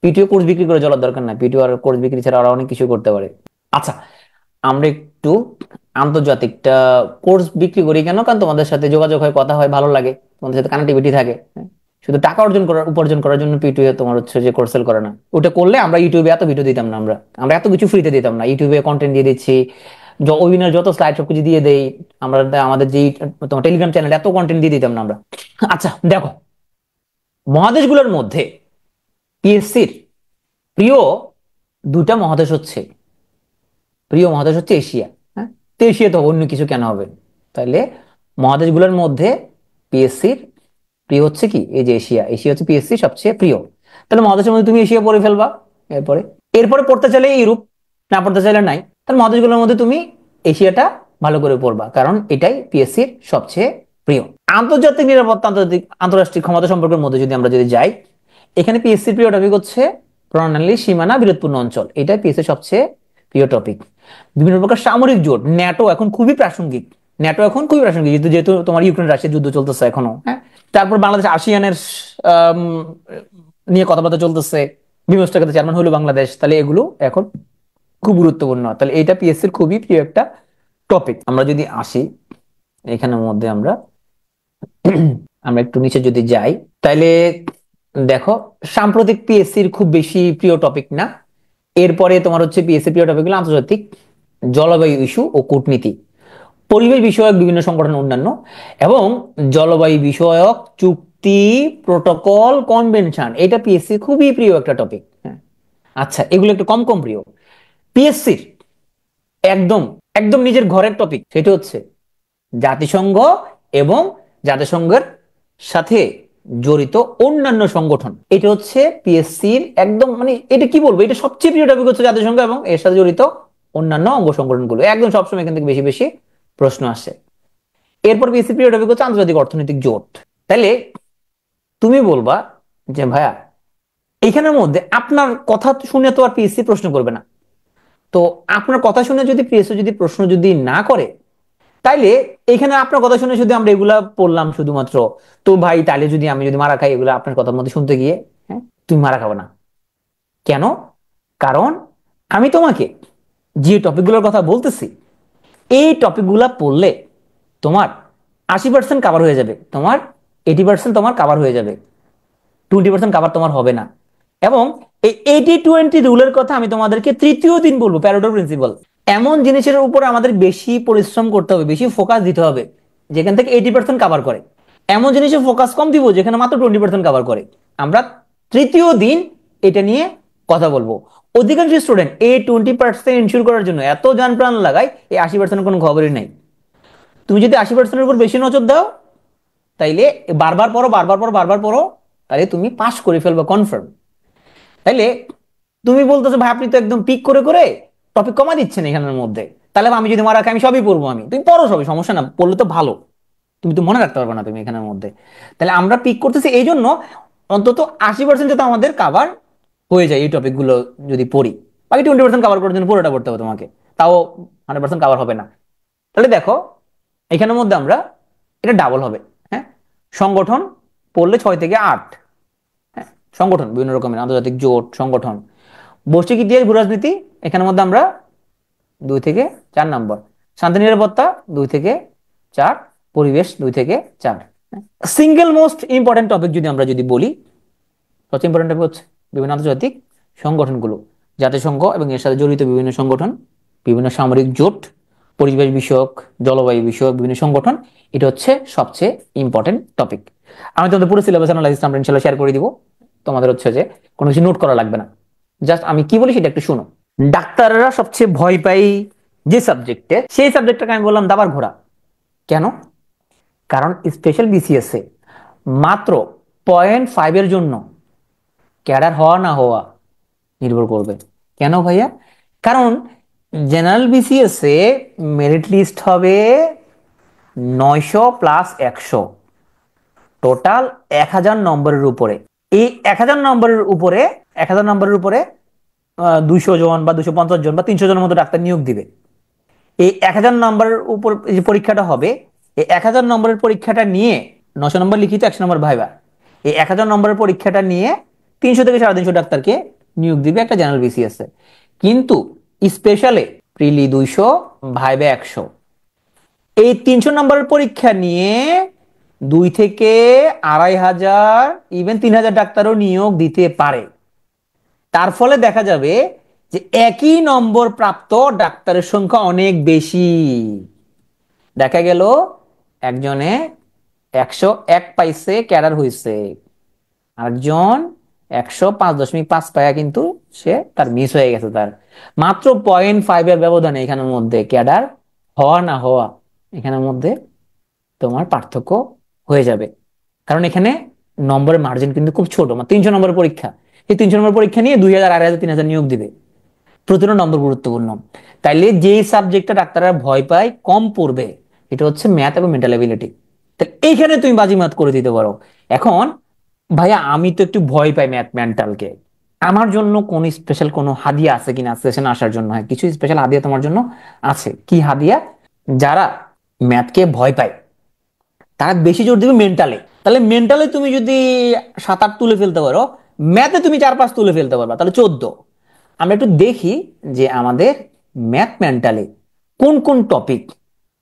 পিটিও কোর্স বিক্রি করে চলার দরকার নাই, পিটিও আর কোর্স বিক্রি ছাড়া আরো অনেক কিছু করতে পারে। আচ্ছা, আমরা একটু আন্তর্জাতিকটা কোর্স বিক্রি করি কেন? কারণ তোমাদের সাথে যোগাযোগ হয়, কথা হয়, ভালো লাগে, তোমাদের সাথে কানেক্টিভিটি থাকে, হ্যাঁ? শুধু টাকা উপার্জন করার জন্য পিটিও তোমার হচ্ছে যে কোর্স সেল করে না। ওটা করলে আমরা ইউটিউবে এত ভিডিও দিতাম না, আমরা আমরা এত কিছু ফ্রিতে দিতাম না। ইউটিউবে কন্টেন্ট দিয়ে দিচ্ছি, ওয়েবিনার যত স্লাইড সবকিছু দিয়ে দেই আমরা, আমাদের যে তোমার টেলিগ্রাম চ্যানেল এত কন্টেন্ট দিয়ে দিতাম না আমরা। আচ্ছা দেখো, মহাদেশগুলোর মধ্যে পিএসসির প্রিয় 2টা মহাদেশ হচ্ছে, প্রিয় মহাদেশ হচ্ছে এশিয়া, হ্যাঁ? তো এশিয়া তো অন্য কিছু কেন হবে? তাহলে মহাদেশগুলোর মধ্যে পিএসসির প্রিয় হচ্ছে কি, এই যে এশিয়া, এশিয়া হচ্ছে পিএসসি সবচেয়ে প্রিয়। তাহলে মহাদেশের মধ্যে তুমি এশিয়া পড়ে ফেলবা। এরপরে এরপরে পড়তে চাইলে ইউরোপ, না পড়তে চাইলে নাই। তাহলে মহাদেশগুলোর মধ্যে তুমি এশিয়াটা ভালো করে পড়বা, কারণ এটাই পিএসসির সবচেয়ে প্রিয়। আন্তর্জাতিক নিরাপত্তা, আন্তর্রাষ্ট্রীয় ক্ষমতা সম্পর্কের মধ্যে যদি আমরা যাই, এখানে পিএসসির প্রিয় টপিক হচ্ছে প্রণালী, সীমানা, বিরোধপূর্ণ অঞ্চল। এটাই পিএসসির সবচেয়ে প্রিয় টপিক। বিভিন্ন প্রকার সামরিক জোট, ন্যাটো এখন খুবই প্রাসঙ্গিক, ন্যাটো এখন খুবই প্রাসঙ্গিক, যেহেতু তোমার ইউক্রেন রাশিয়ার যুদ্ধ চলতেছে এখনো, হ্যাঁ? তারপর বাংলাদেশ আসিয়ানের নিয়ে কথাবার্তা চলতেছে, বিমস্টেকের চেয়ারম্যান হলো বাংলাদেশ, তাহলে এগুলো এখন খুব গুরুত্বপূর্ণ। তাহলে এটা পিএসসির খুবই প্রিয় একটা টপিক। আমরা যদি আসি এখানের মধ্যে, আমরা আমরা একটু নিচে যদি যাই, তাইলে দেখো সাম্প্রতিক পিএসসির খুব বেশি প্রিয় টপিক না। এরপরে তোমার হচ্ছে পিএসসি প্রিয় টপিক হলো আন্তর্জাতিক, জলবায়ু ইস্যু ও কূটনীতি, পরিবেশ বিষয়ক বিভিন্ন সংগঠন, অন্যান্য, এবং জলবায়ু বিষয়ক চুক্তি, প্রোটোকল, কনভেনশন। এটা পিএসসি খুবই প্রিয় একটা টপিক, হ্যাঁ? আচ্ছা, এগুলো একটু কম কম প্রিয়। পিএসসির একদম একদম নিজের ঘরের টপিক, সেটা হচ্ছে জাতিসংঘ এবং জাতিসংঘের সাথে জড়িত অন্যান্য সংগঠন। এটা হচ্ছে পিএসসির একদম, মানে এটা কি বলবো, এটা সবচেয়ে প্রিয় টপিক হচ্ছে জাতিসংঘ এবং এর সাথে জড়িত অন্যান্য অঙ্গ সংগঠনগুলো। একদম সবসময় এখান থেকে বেশি বেশি প্রশ্ন আসে। এরপর পিএসসি প্রিয় টপিক হচ্ছে আন্তর্জাতিক অর্থনৈতিক জোট। তাহলে তুমি বলবা যে ভাইয়া, এখানের মধ্যে আপনার কথা শুনে তো আর পিএসসি প্রশ্ন করবে না, তো আপনার কথা শুনে যদি পিএসসি যদি প্রশ্ন যদি না করে, তাইলে এখানে আপনার কথা শুনে যদি আমরা এগুলা পড়লাম শুধুমাত্র, তো ভাই তাহলে যদি আমি যদি মারা খাই এগুলো আপনার কথার মধ্যে শুনতে গিয়ে, হ্যাঁ, তুমি মারা খাবে না কেন? কারণ আমি তোমাকে যে টপিকগুলোর কথা বলতেছি, এই টপিকগুলা পড়লে তোমার 80% কাভার হয়ে যাবে, তোমার 80% তোমার কাভার হয়ে যাবে, 20% কাভার তোমার হবে না। এবং এই 80-20 রুলের কথা আমি তোমাদেরকে তৃতীয় দিন বলবো, প্যারেটো প্রিন্সিপাল। এমন জিনিসের উপর আমাদের বেশি পরিশ্রম করতে হবে, বেশি ফোকাস দিতে হবে যেখান থেকে 80% কাভার করে, এমন জিনিসে ফোকাস কম দিব যেখানে মাত্র 20% কাভার করে। আমরা তৃতীয় দিন এটা নিয়ে কথা বলবো। অধিকাংশ স্টুডেন্ট এই 20% ইনশিওর করার জন্য এত যান প্রাণ লাগায়, এই 80% কোনো খবরই নাই। তুমি যদি 80%-এর উপর বেশি নজর দাও, তাইলে বারবার পড়ো, বারবার পড়ো, বারবার পড়ো, তাহলে তুমি পাস করে ফেলবে কনফার্ম। তাইলে তুমি বলতেছো ভাই আপনি তো একদম পিক করে করে টপিক কমা দিচ্ছেন এখানের মধ্যে, তাহলে আমি যদি মারা খাই আমি সবই পড়বো, আমি তুমি পড়ো সবই, সমস্যা না, পড়লে তো ভালো, তুমি তো মনে রাখতে পারবে না তুমি এখানের মধ্যে। তাহলে আমরা পিক করতেছি এই জন্য অন্তত 80% যাতে আমাদের কাভার হয়ে যায় এই টপিকগুলো যদি পড়ি, বাকি 20% কাভার করার জন্য পুরোটা পড়তে হবে তোমাকে, তাও 100% কাভার হবে না। তাহলে দেখো এখানের মধ্যে আমরা এটা ডাবল হবে। হ্যাঁ, সংগঠন পড়লে 6 থেকে 8। হ্যাঁ, সংগঠন বিভিন্ন রকমের আন্তর্জাতিক জোট সংগঠন। বৈশ্বিক ইতিহাস ভূরাজনীতি, এখানের মধ্যে আমরা 2 থেকে 4 নম্বর। শান্তি নিরাপত্তা 2 থেকে 4। পরিবেশ 2 থেকে 4। সিঙ্গেল মোস্ট ইম্পর্টেন্ট টপিক যদি বলি, সবচেয়ে ইম্পর্টেন্ট টপিক হচ্ছে বিভিন্ন আন্তর্জাতিক সংগঠনগুলো, জাতিসংঘ এবং এর সাথে জড়িত বিভিন্ন সংগঠন, বিভিন্ন সামরিক জোট, পরিবেশ বিষয়ক, জলবায়ু বিষয়ক বিভিন্ন সংগঠন। এটা হচ্ছে সবচেয়ে ইম্পর্টেন্ট টপিক। আমি তোমাদের পুরো সিলেবাস অ্যানালাইসিস আমরা ইনশাআল্লাহ শেয়ার করে দিব। তোমাদের হচ্ছে যে কোনো কিছু নোট করা লাগবে না, জাস্ট আমি কি বলি সেটা একটু শোনো। ডাক্তাররা সবচেয়ে ভয় পাই যে সাবজেক্টে, সেই সাবজেক্টটাকে আমি বললাম দাবার ঘোড়া। কেন? কারণ স্পেশাল বিসিএস এ মাত্র 0.5 জন্য ক্যাডার হওয়া না হওয়া নির্ভর করবে। কেন ভাইয়া? কারণ জেনারেল বিসিএস এ মেরিট লিস্ট হবে 900 + 100, টোটাল 1000 নম্বরের উপরে। এই 1000 নম্বরের উপরে 1000 নম্বরের উপরে 200 জন বা 250 জন বা 300 জনের মতো ডাক্তার নিয়োগ দিবে। এই 1000 নম্বরের উপর যে পরীক্ষাটা হবে, এই 1000 নম্বরের পরীক্ষাটা নিয়ে 900 নম্বর লিখিত, 100 নম্বর ভাইবা, এই 1000 নম্বরের পরীক্ষাটা নিয়ে 300 থেকে 350 ডাক্তারকে নিয়োগ দিবে একটা জেনারেল বিসিএস এ। কিন্তু স্পেশালে প্রিলি 200, ভাইবা 100, এই 300 নম্বরের পরীক্ষা নিয়ে 2 থেকে 2500, ইভেন 3000 ডাক্তারও নিয়োগ দিতে পারে। তার ফলে দেখা যাবে যে একই নম্বর প্রাপ্ত ডাক্তারের সংখ্যা অনেক বেশি। দেখা গেল একজনে 101 পাইছে, ক্যাডার হয়েছে, আরেকজন 105.5 পায়া কিন্তু সে তার মিস হয়ে গেছে। তার মাত্র 0.5 ব্যবধানে এখানের মধ্যে ক্যাডার হওয়া না হওয়া এখানের মধ্যে তোমার পার্থক্য হয়ে যাবে। কারণ এখানে নম্বরের মার্জিন কিন্তু খুব ছোট, মানে 300 নম্বরের পরীক্ষা। এই 300 নম্বর পরীক্ষা নিয়ে 2000, 2500, 3000 নিয়োগ দিবে। প্রতিটা নম্বর গুরুত্বপূর্ণ। তাইলে যেই সাবজেক্টটা ডাক্তাররা ভয় পায় কম পড়বে, এটা হচ্ছে ম্যাথ এবং মেন্টাল এবিলিটি। তাহলে এইখানে তুমি বাজিমাত করে দিতে পারো। এখন ভাইয়া আমি তো একটু ভয় পাই ম্যাথ মেন্টালকে, আমার জন্য কোন স্পেশাল কোনো হাদিয়া আছে কিনা সেশনে আসার জন্য? হ্যাঁ, কিছু স্পেশাল হাদিয়া তোমার জন্য আছে। কি হাদিয়া? যারা ম্যাথকে ভয় পায় তারা বেশি জোর দিবে মেন্টালে। তাহলে মেন্টালে তুমি যদি 7-8 তুলে ফেলতে পারো, ম্যাথে তুমি 4-5 তুলে ফেলতে পারবা, তাহলে 14। আমরা একটু দেখি যে আমাদের ম্যাথ মেন্টালে কোন কোন টপিক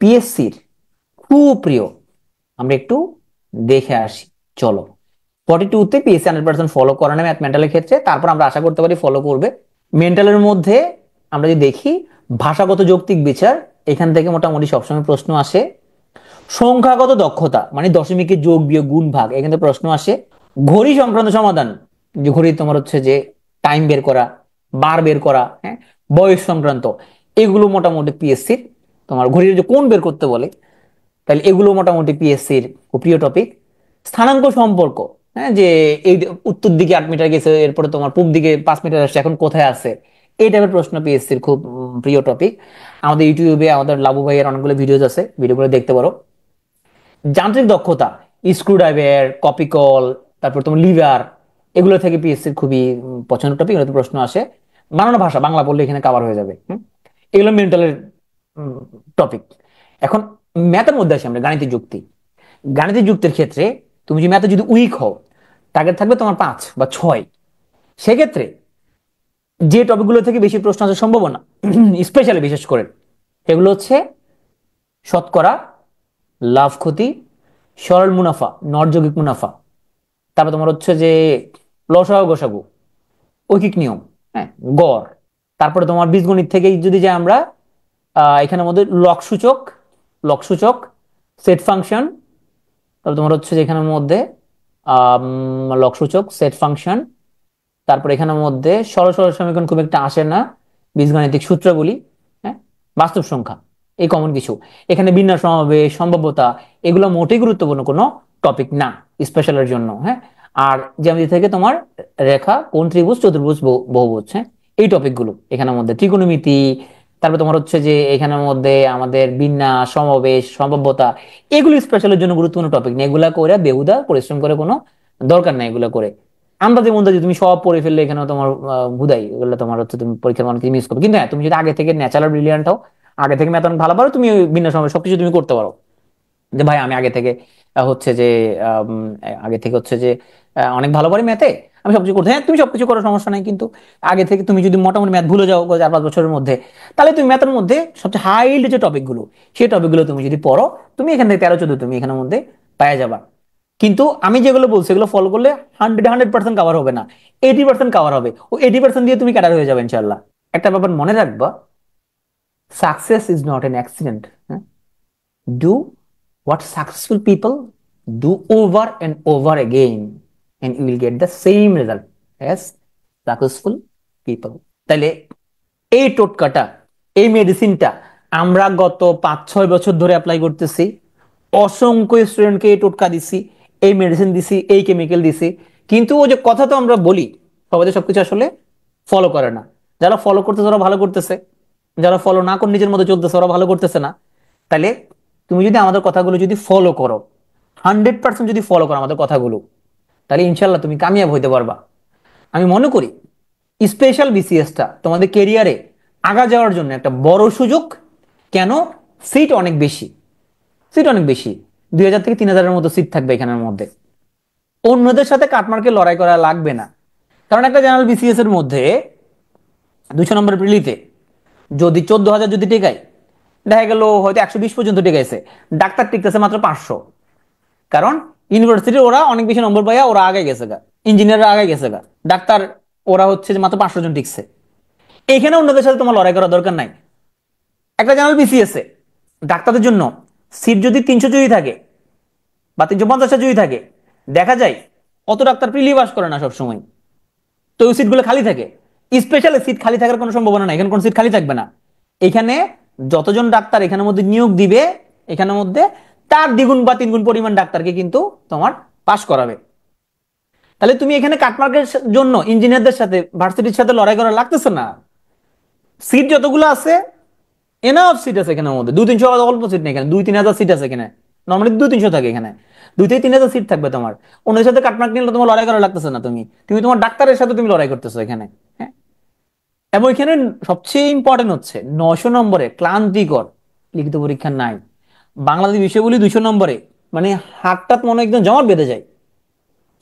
পিএসসির খুব প্রিয়, আমরা একটু দেখে আসি। চলো, 42-তে পিএসসি 100% ফলো করে না ম্যাথ মেন্টালের ক্ষেত্রে, তারপর আমরা আশা করতে পারি ফলো করবে। মেন্টালের মধ্যে আমরা যদি দেখি ভাষাগত যৌক্তিক বিচার, এখান থেকে মোটামুটি সবসময় প্রশ্ন আসে। সংখ্যাগত দক্ষতা মানে দশমিকের যোগ বিয়োগ গুণ ভাগ, এখানে প্রশ্ন আসে। ঘড়ি সংক্রান্ত সমাধান, যে ঘড়ি তোমার হচ্ছে যে টাইম বের করা, বার বের করা, হ্যাঁ, বয়স সংক্রান্ত, এগুলো মোটামুটি পিএসসির। তোমার ঘড়ির যে কোণ বের করতে বলে, তাহলে এগুলো মোটামুটি পিএসসির খুব প্রিয় টপিক। স্থানাঙ্ক সম্পর্ক, হ্যাঁ, যে এই উত্তর দিকে 8 মিটার গেছে, এরপরে তোমার পূব দিকে 5 মিটার আসছে, এখন কোথায় আছে, এই টাইপের প্রশ্ন পিএসসির খুব প্রিয় টপিক। আমাদের ইউটিউবে আমাদের লাবু ভাইয়ের অনেকগুলো ভিডিওস আছে, ভিডিওগুলো দেখতে পারো। যান্ত্রিক দক্ষতা, স্ক্রু ড্রাইভার, কপিকল, তারপর তোমার লিভার, এগুলো থেকে পিএসসির খুবই পছন্দের টপিক, এগুলোতে প্রশ্ন আসে। বানানো ভাষা বাংলা বললে এখানে কভার হয়ে যাবে। এগুলো মেন্টালের টপিক। এখন ম্যাথের মধ্যে আসি আমরা, গাণিতিক যুক্তি। গাণিতিক যুক্তির ক্ষেত্রে তুমি যে ম্যাথে যদি উইক হও, টার্গেট থাকবে তোমার 5 বা 6, সেক্ষেত্রে যে টপিকগুলো থেকে বেশি প্রশ্ন আসার সম্ভাবনা, স্পেশালি বিশেষ করে সেগুলো হচ্ছে শতকরা, লাভ ক্ষতি, সরল মুনাফা, নট যৌগিক মুনাফা, তারপর তোমার হচ্ছে যে লসাগু গসাগু, ঐকিক নিয়ম, হ্যাঁ, গড়। তারপরে তোমার বীজগণিত থেকে যদি যাই আমরা, এখানের মধ্যে লক সূচক, সেট ফাংশন, তারপর তোমার হচ্ছে যে এখানের মধ্যে লক সূচক, সেট ফাংশন, তারপর এখানের মধ্যে সরল সরল সমীকরণ খুব একটা আসে না, বীজগাণিতিক সূত্রগুলি, হ্যাঁ, বাস্তব সংখ্যা, এই কমন কিছু। এখানে বিন্যাস সমাবেশ, সম্ভাব্যতা, এগুলো মোটেই গুরুত্বপূর্ণ কোনো টপিক না স্পেশালের জন্য। হ্যাঁ, আর জ্যামিতি থেকে তোমার রেখা, কোণ, ত্রিভুজ, চতুর্ভুজ, বহুভুজ, হ্যাঁ, এই টপিকগুলো এখানের মধ্যে, ত্রিকোণমিতি, তারপর তোমার হচ্ছে যে এখানের মধ্যে আমাদের বিন্যাস, সমাবেশ, সম্ভাব্যতা, এগুলো স্পেশালের জন্য গুরুত্বপূর্ণ টপিক নেই। এগুলা করে বেহুদা পরিশ্রম করে কোনো দরকার নাই। এগুলো করে আন্দাজে মন্দাজে তুমি সব পড়ে ফেললে এখানে তোমার হুদাই এগুলো তোমার হচ্ছে তুমি পরীক্ষার অনেক মিস করবে। কিন্তু হ্যাঁ, তুমি যদি আগে থেকে ন্যাচারাল ব্রিলিয়ান্ট হও, আগে থেকে ম্যাথ অনেক ভালো পারো, তুমি ওই বিন্যাস সমাবেশ সবকিছু তুমি করতে পারো। যে ভাই আমি আগে থেকে হচ্ছে যে আগে থেকে হচ্ছে যে অনেক ভালো পারি ম্যাথে, আমি সবকিছু করতে, হ্যাঁ তুমি সবকিছু করো সমস্যা নাই, কিন্তু আগে থেকে তুমি যদি মোটামুটি ম্যাথ ভুলে যাও 4-5 বছরের মধ্যে, তাহলে তুমি ম্যাথের মধ্যে সবচেয়ে হাইল্ড যে টপিকগুলো, সেই টপিকগুলো তুমি যদি পড়ো, তুমি এখান থেকে 13-14 তুমি এখানের মধ্যে পাওয়া যাবা। কিন্তু আমি যেগুলো বলছি এগুলো ফলো করলে 100% কাভার হবে না, 80% কাভার হবে, ও 80% দিয়ে তুমি ক্যাডার হয়ে যাবে ইনশাল্লাহ। একটা ব্যাপার মনে রাখবা, success is not an accident. Do what successful people do over and over again, and you will get the same result as successful people. তাইলে এই টোটকাটা, এই মেডিসিনটা আমরা গত 5-6 বছর ধরে অ্যাপ্লাই করতেছি। অসংখ্য স্টুডেন্টকে এই টোটকা দিছি, এই মেডিসিন দিছি, এই কেমিক্যাল দিছি, কিন্তু ও যে কথা তো আমরা বলি, সবাই তো সবকিছু আসলে ফলো করে না। যারা ফলো করতেছে ওরা ভালো করতেছে, যারা ফলো না করে নিজের মধ্যে চলতেছে ওরা ভালো করতেছে না। তাহলে তুমি যদি আমাদের কথাগুলো যদি ফলো করো, 100% যদি ফলো করো আমাদের কথাগুলো, তাহলে ইনশাল্লাহ তুমি কামিয়াব হইতে পারবা। আমি মনে করি স্পেশাল বিসিএসটা তোমাদের কেরিয়ারে আগা যাওয়ার জন্য একটা বড় সুযোগ। কেন? সিট অনেক বেশি, সিট অনেক বেশি, 2000 থেকে 3000-এর মতো সিট থাকবে এখানের মধ্যে। অন্যদের সাথে কাটমার্কে লড়াই করা লাগবে না, কারণ একটা জেনারেল বিসিএস এর মধ্যে 200 নম্বর প্রিলিতে যদি 14,000 যদি টেকায়, দেখা গেল হয়তো 120 পর্যন্ত টেকাইছে, ডাক্তার টিকতেছে মাত্র 500। কারণ ইউনিভার্সিটির ওরা অনেক বেশি নম্বর পাইয়া ওরা আগে গেছে গা, ইঞ্জিনিয়াররা আগে গেছে গা, ডাক্তার ওরা হচ্ছে যে মাত্র 500 জন টিকছে। এখানে অন্যদের সাথে তোমার লড়াই করার দরকার নাই। একটা জেনারেল বিসিএস এ ডাক্তারদের জন্য সিট যদি 300 যদি থাকে বা 350টা যদি থাকে, দেখা যায় অত ডাক্তার প্রিলি পাস করে না সবসময়, তো ওই সিটগুলো খালি থাকে। স্পেশালি সিট খালি থাকার কোনো সম্ভাবনা নাই, এখানে কোনো সিট খালি থাকবে না। এখানে যতজন ডাক্তার এখানের মধ্যে নিয়োগ দিবে, এখানের মধ্যে তার দ্বিগুণ বা তিনগুণ পরিমাণ ডাক্তারকে কিন্তু তোমার পাশ করাবে। তাহলে তুমি এখানে কাটমার্কের জন্য ইঞ্জিনিয়ারদের সাথে ভার্সিটির সাথে লড়াই করা লাগতেছে না। সিট যতগুলো আছে, এনাফ সিট আছে এখানের মধ্যে, 200-300 অল্প সিট নেই এখানে, 2-3 হাজার সিট আছে এখানে। নর্মালি 200-300 থাকে এখানে, 2 থেকে 3 হাজার সিট থাকবে তোমার। অন্যদের সাথে কাটমার্ক নিলে তোমার লড়াই করা লাগতেছে না, তুমি তুমি তোমার ডাক্তারের সাথে তুমি লড়াই করতেছো এখানে। হ্যাঁ, এবং এখানে সবচেয়ে ইম্পর্টেন্ট হচ্ছে 900 নম্বরে ক্লান্তিকর লিখিত পরীক্ষা নাই। বাংলাদেশ বিষয়গুলি 200 নম্বরে, মানে হাতটা মনে হয় একদম জমাট বেঁধে যায়,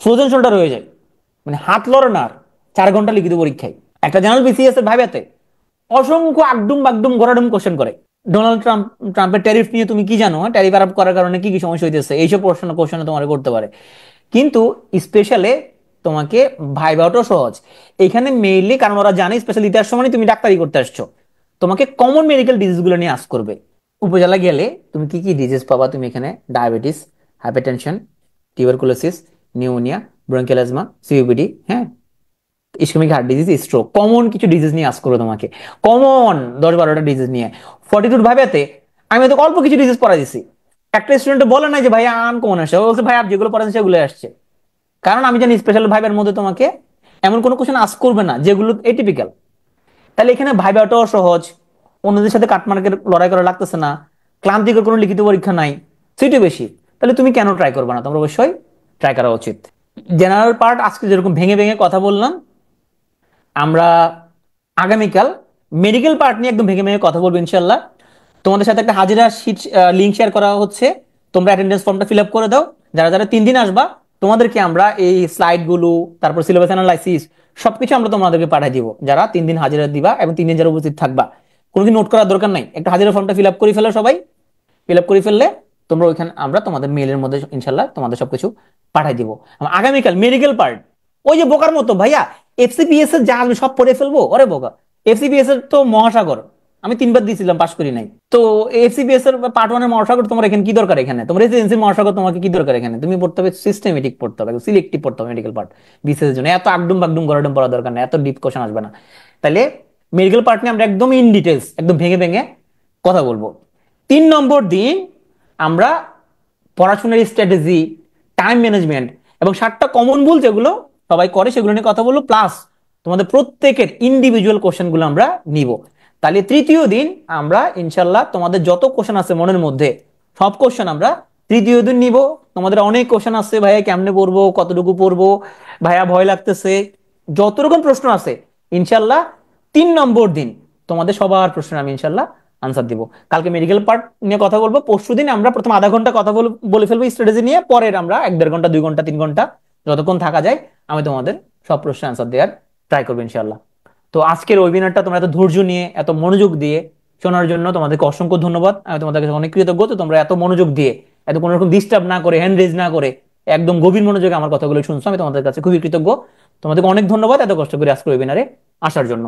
ফ্রোজেন শোল্ডার হয়ে যায়, মানে হাত লড়ে না আর 4 ঘন্টা লিখিত পরীক্ষায়। একটা জেনারেল বিসিএস এর ভাইবাতে অসংখ্য আগডুম বাগডুম গড়াডুম কোশ্চেন করে। ডোনাল্ড ট্রাম্পের ট্যারিফ নিয়ে তুমি কি জানো? ট্যারিফ আরোপ করার কারণে কি কি সমস্যা হইতেছে, এইসব প্রশ্ন কোশ্চেন তোমার করতে পারে। কিন্তু স্পেশালে তোমাকে ভাইবাটাও সহজ এখানে মেইনলি, কারণ ওরা জানে স্পেশাল ইতিহাস সময় তুমি ডাক্তারি করতে আসছো, তোমাকে কমন মেডিকেল ডিজিজ গুলো নিয়ে আস করবে। উপজেলা গেলে তুমি কি কি ডিজিজ পাবা, তুমি এখানে diabetes, hypertension, tuberculosis, pneumonia, bronchial, COPD, হ্যাঁ, ischaemic heart disease, stroke, common কিছু ডিজিজ নিয়ে আস করো তোমাকে, কমন 10-12টা ডিজিজ নিয়ে। 42 ভাবেতে আমি তো অল্প কিছু ডিজিজ পড়া দিছি, একটা স্টুডেন্ট বলে নাই যে ভাই আনকমন আসছে, ও বলছে ভাই আর যেগুলো পড়াচ্ছেন সেগুলো আসছে। কারণ আমি জানি স্পেশাল ভাইবার মধ্যে তোমাকে এমন কোনো কোশ্চেন আস করবে না যেগুলো এটিপিক্যাল। তাহলে এখানে ভাইবাটাও সহজ, অন্যদের সাথে কাটমার্কের লড়াই করা লাগতেছে না, ক্লান্তিকর কোনো লিখিত পরীক্ষা নাই, সিটও বেশি। তাহলে তুমি কেন ট্রাই করবে না? তোমার অবশ্যই ট্রাই করা উচিত। জেনারেল পার্ট আজকে যেরকম ভেঙে ভেঙে কথা বললাম, আমরা আগামীকাল মেডিকেল পার্ট নিয়ে একদম ভেঙে ভেঙে কথা বলবো ইনশাল্লাহ। তোমাদের সাথে একটা হাজিরা শীট লিঙ্ক শেয়ার করা হচ্ছে, তোমরা অ্যাটেন্ডেন্স ফর্মটা ফিল আপ করে দাও। যারা যারা 3 দিন আসবা তোমাদেরকে আমরা এই স্লাইড গুলো, তারপর সিলেবাস অ্যানালাইসিস সবকিছু আমরা তোমাদেরকে পাঠিয়ে দিব, যারা 3 দিন হাজিরা দিবা এবং 3 দিন যারা উপস্থিত থাকবা। কোনো কি নোট করার দরকার নাই, একটা হাজিরা ফর্মটা ফিল আপ করে ফেলো সবাই। ফিল আপ করে ফেললে তোমরা ওইখানে আমরা তোমাদের মেইলের মধ্যে ইনশাল্লাহ তোমাদের সবকিছু পাঠিয়ে দিব। আগামীকাল মেডিকেল পার্ট, ওই যে বোকার মতো ভাইয়া এফসিপিএস এর যা আসবে সব পড়ে ফেলবো, ওরে বোকা, এফসিপিএস এর তো মহাসাগর, আমি 3 বার দিয়েছিলাম পাশ করি নাই। তো এফসিপিএস এর পার্ট 1-এর মহাসাগর তোমার এখানে কি দরকার? এখানে তোমার রেসিডেন্সি মহাসাগর তোমাকে কি দরকার? এখানে তুমি পড়তে হবে সিস্টেমেটিক, পড়তে হবে সিলেক্টিভ, পড়তে হবে মেডিকেল পার্ট বিসিএস এর জন্য। এত আগডুম বাগডুম গরডুম পড়া দরকার নেই, এত ডিপ কোশ্চেন আসবে না। তাহলে মেডিকেল পার্ট নিয়ে আমরা একদম ইন ডিটেলস একদম ভেঙে ভেঙে কথা বলবো। 3 নম্বর দিন আমরা পড়াশোনার স্ট্র্যাটেজি, টাইম ম্যানেজমেন্ট এবং 7টা কমন ভুল যেগুলো সবাই করে সেগুলো নিয়ে কথা বলবো, প্লাস তোমাদের প্রত্যেকের ইন্ডিভিজুয়াল কোশ্চেনগুলো আমরা নিব। তাহলে তৃতীয় দিন আমরা ইনশাল্লাহ তোমাদের যত কোশ্চেন আছে মনের মধ্যে সব কোশ্চেন আমরা তৃতীয় দিন নিব। তোমাদের অনেক কোশ্চেন আছে, ভাইয়া কেমনে পড়বো, কতটুকু পড়বো, ভাইয়া ভয় লাগতেছে, যত রকম প্রশ্ন আছে ইনশাল্লাহ 3 নম্বর দিন তোমাদের সবার প্রশ্ন আমি ইনশাল্লাহ আনসার দিব। কালকে মেডিকেল পার্ট নিয়ে কথা বলবো, পরশুদিন আমরা প্রথম আধা ঘন্টা কথা বলে ফেলবো স্ট্র্যাটেজি নিয়ে, পরের আমরা 1-1.5 ঘন্টা 2 ঘন্টা 3 ঘন্টা যতক্ষণ থাকা যায় আমি তোমাদের সব প্রশ্নের আনসার দেওয়ার ট্রাই করবো ইনশাল্লাহ। তো আজকের ওয়েবিনারটা তোমরা এত ধৈর্য নিয়ে এত মনোযোগ দিয়ে শোনার জন্য তোমাদেরকে অসংখ্য ধন্যবাদ। আমি তোমাদের কাছে অনেক কৃতজ্ঞ। তো তোমরা এত মনোযোগ দিয়ে, এত কোনো রকম ডিস্টার্ব না করে, হ্যান্ড রেজ না করে একদম গভীর মনোযোগে আমার কথাগুলো শুনছো, আমি তোমাদের কাছে খুবই কৃতজ্ঞ। তোমাদেরকে অনেক ধন্যবাদ এত কষ্ট করে আজকের ওয়েবিনারে আসার জন্য।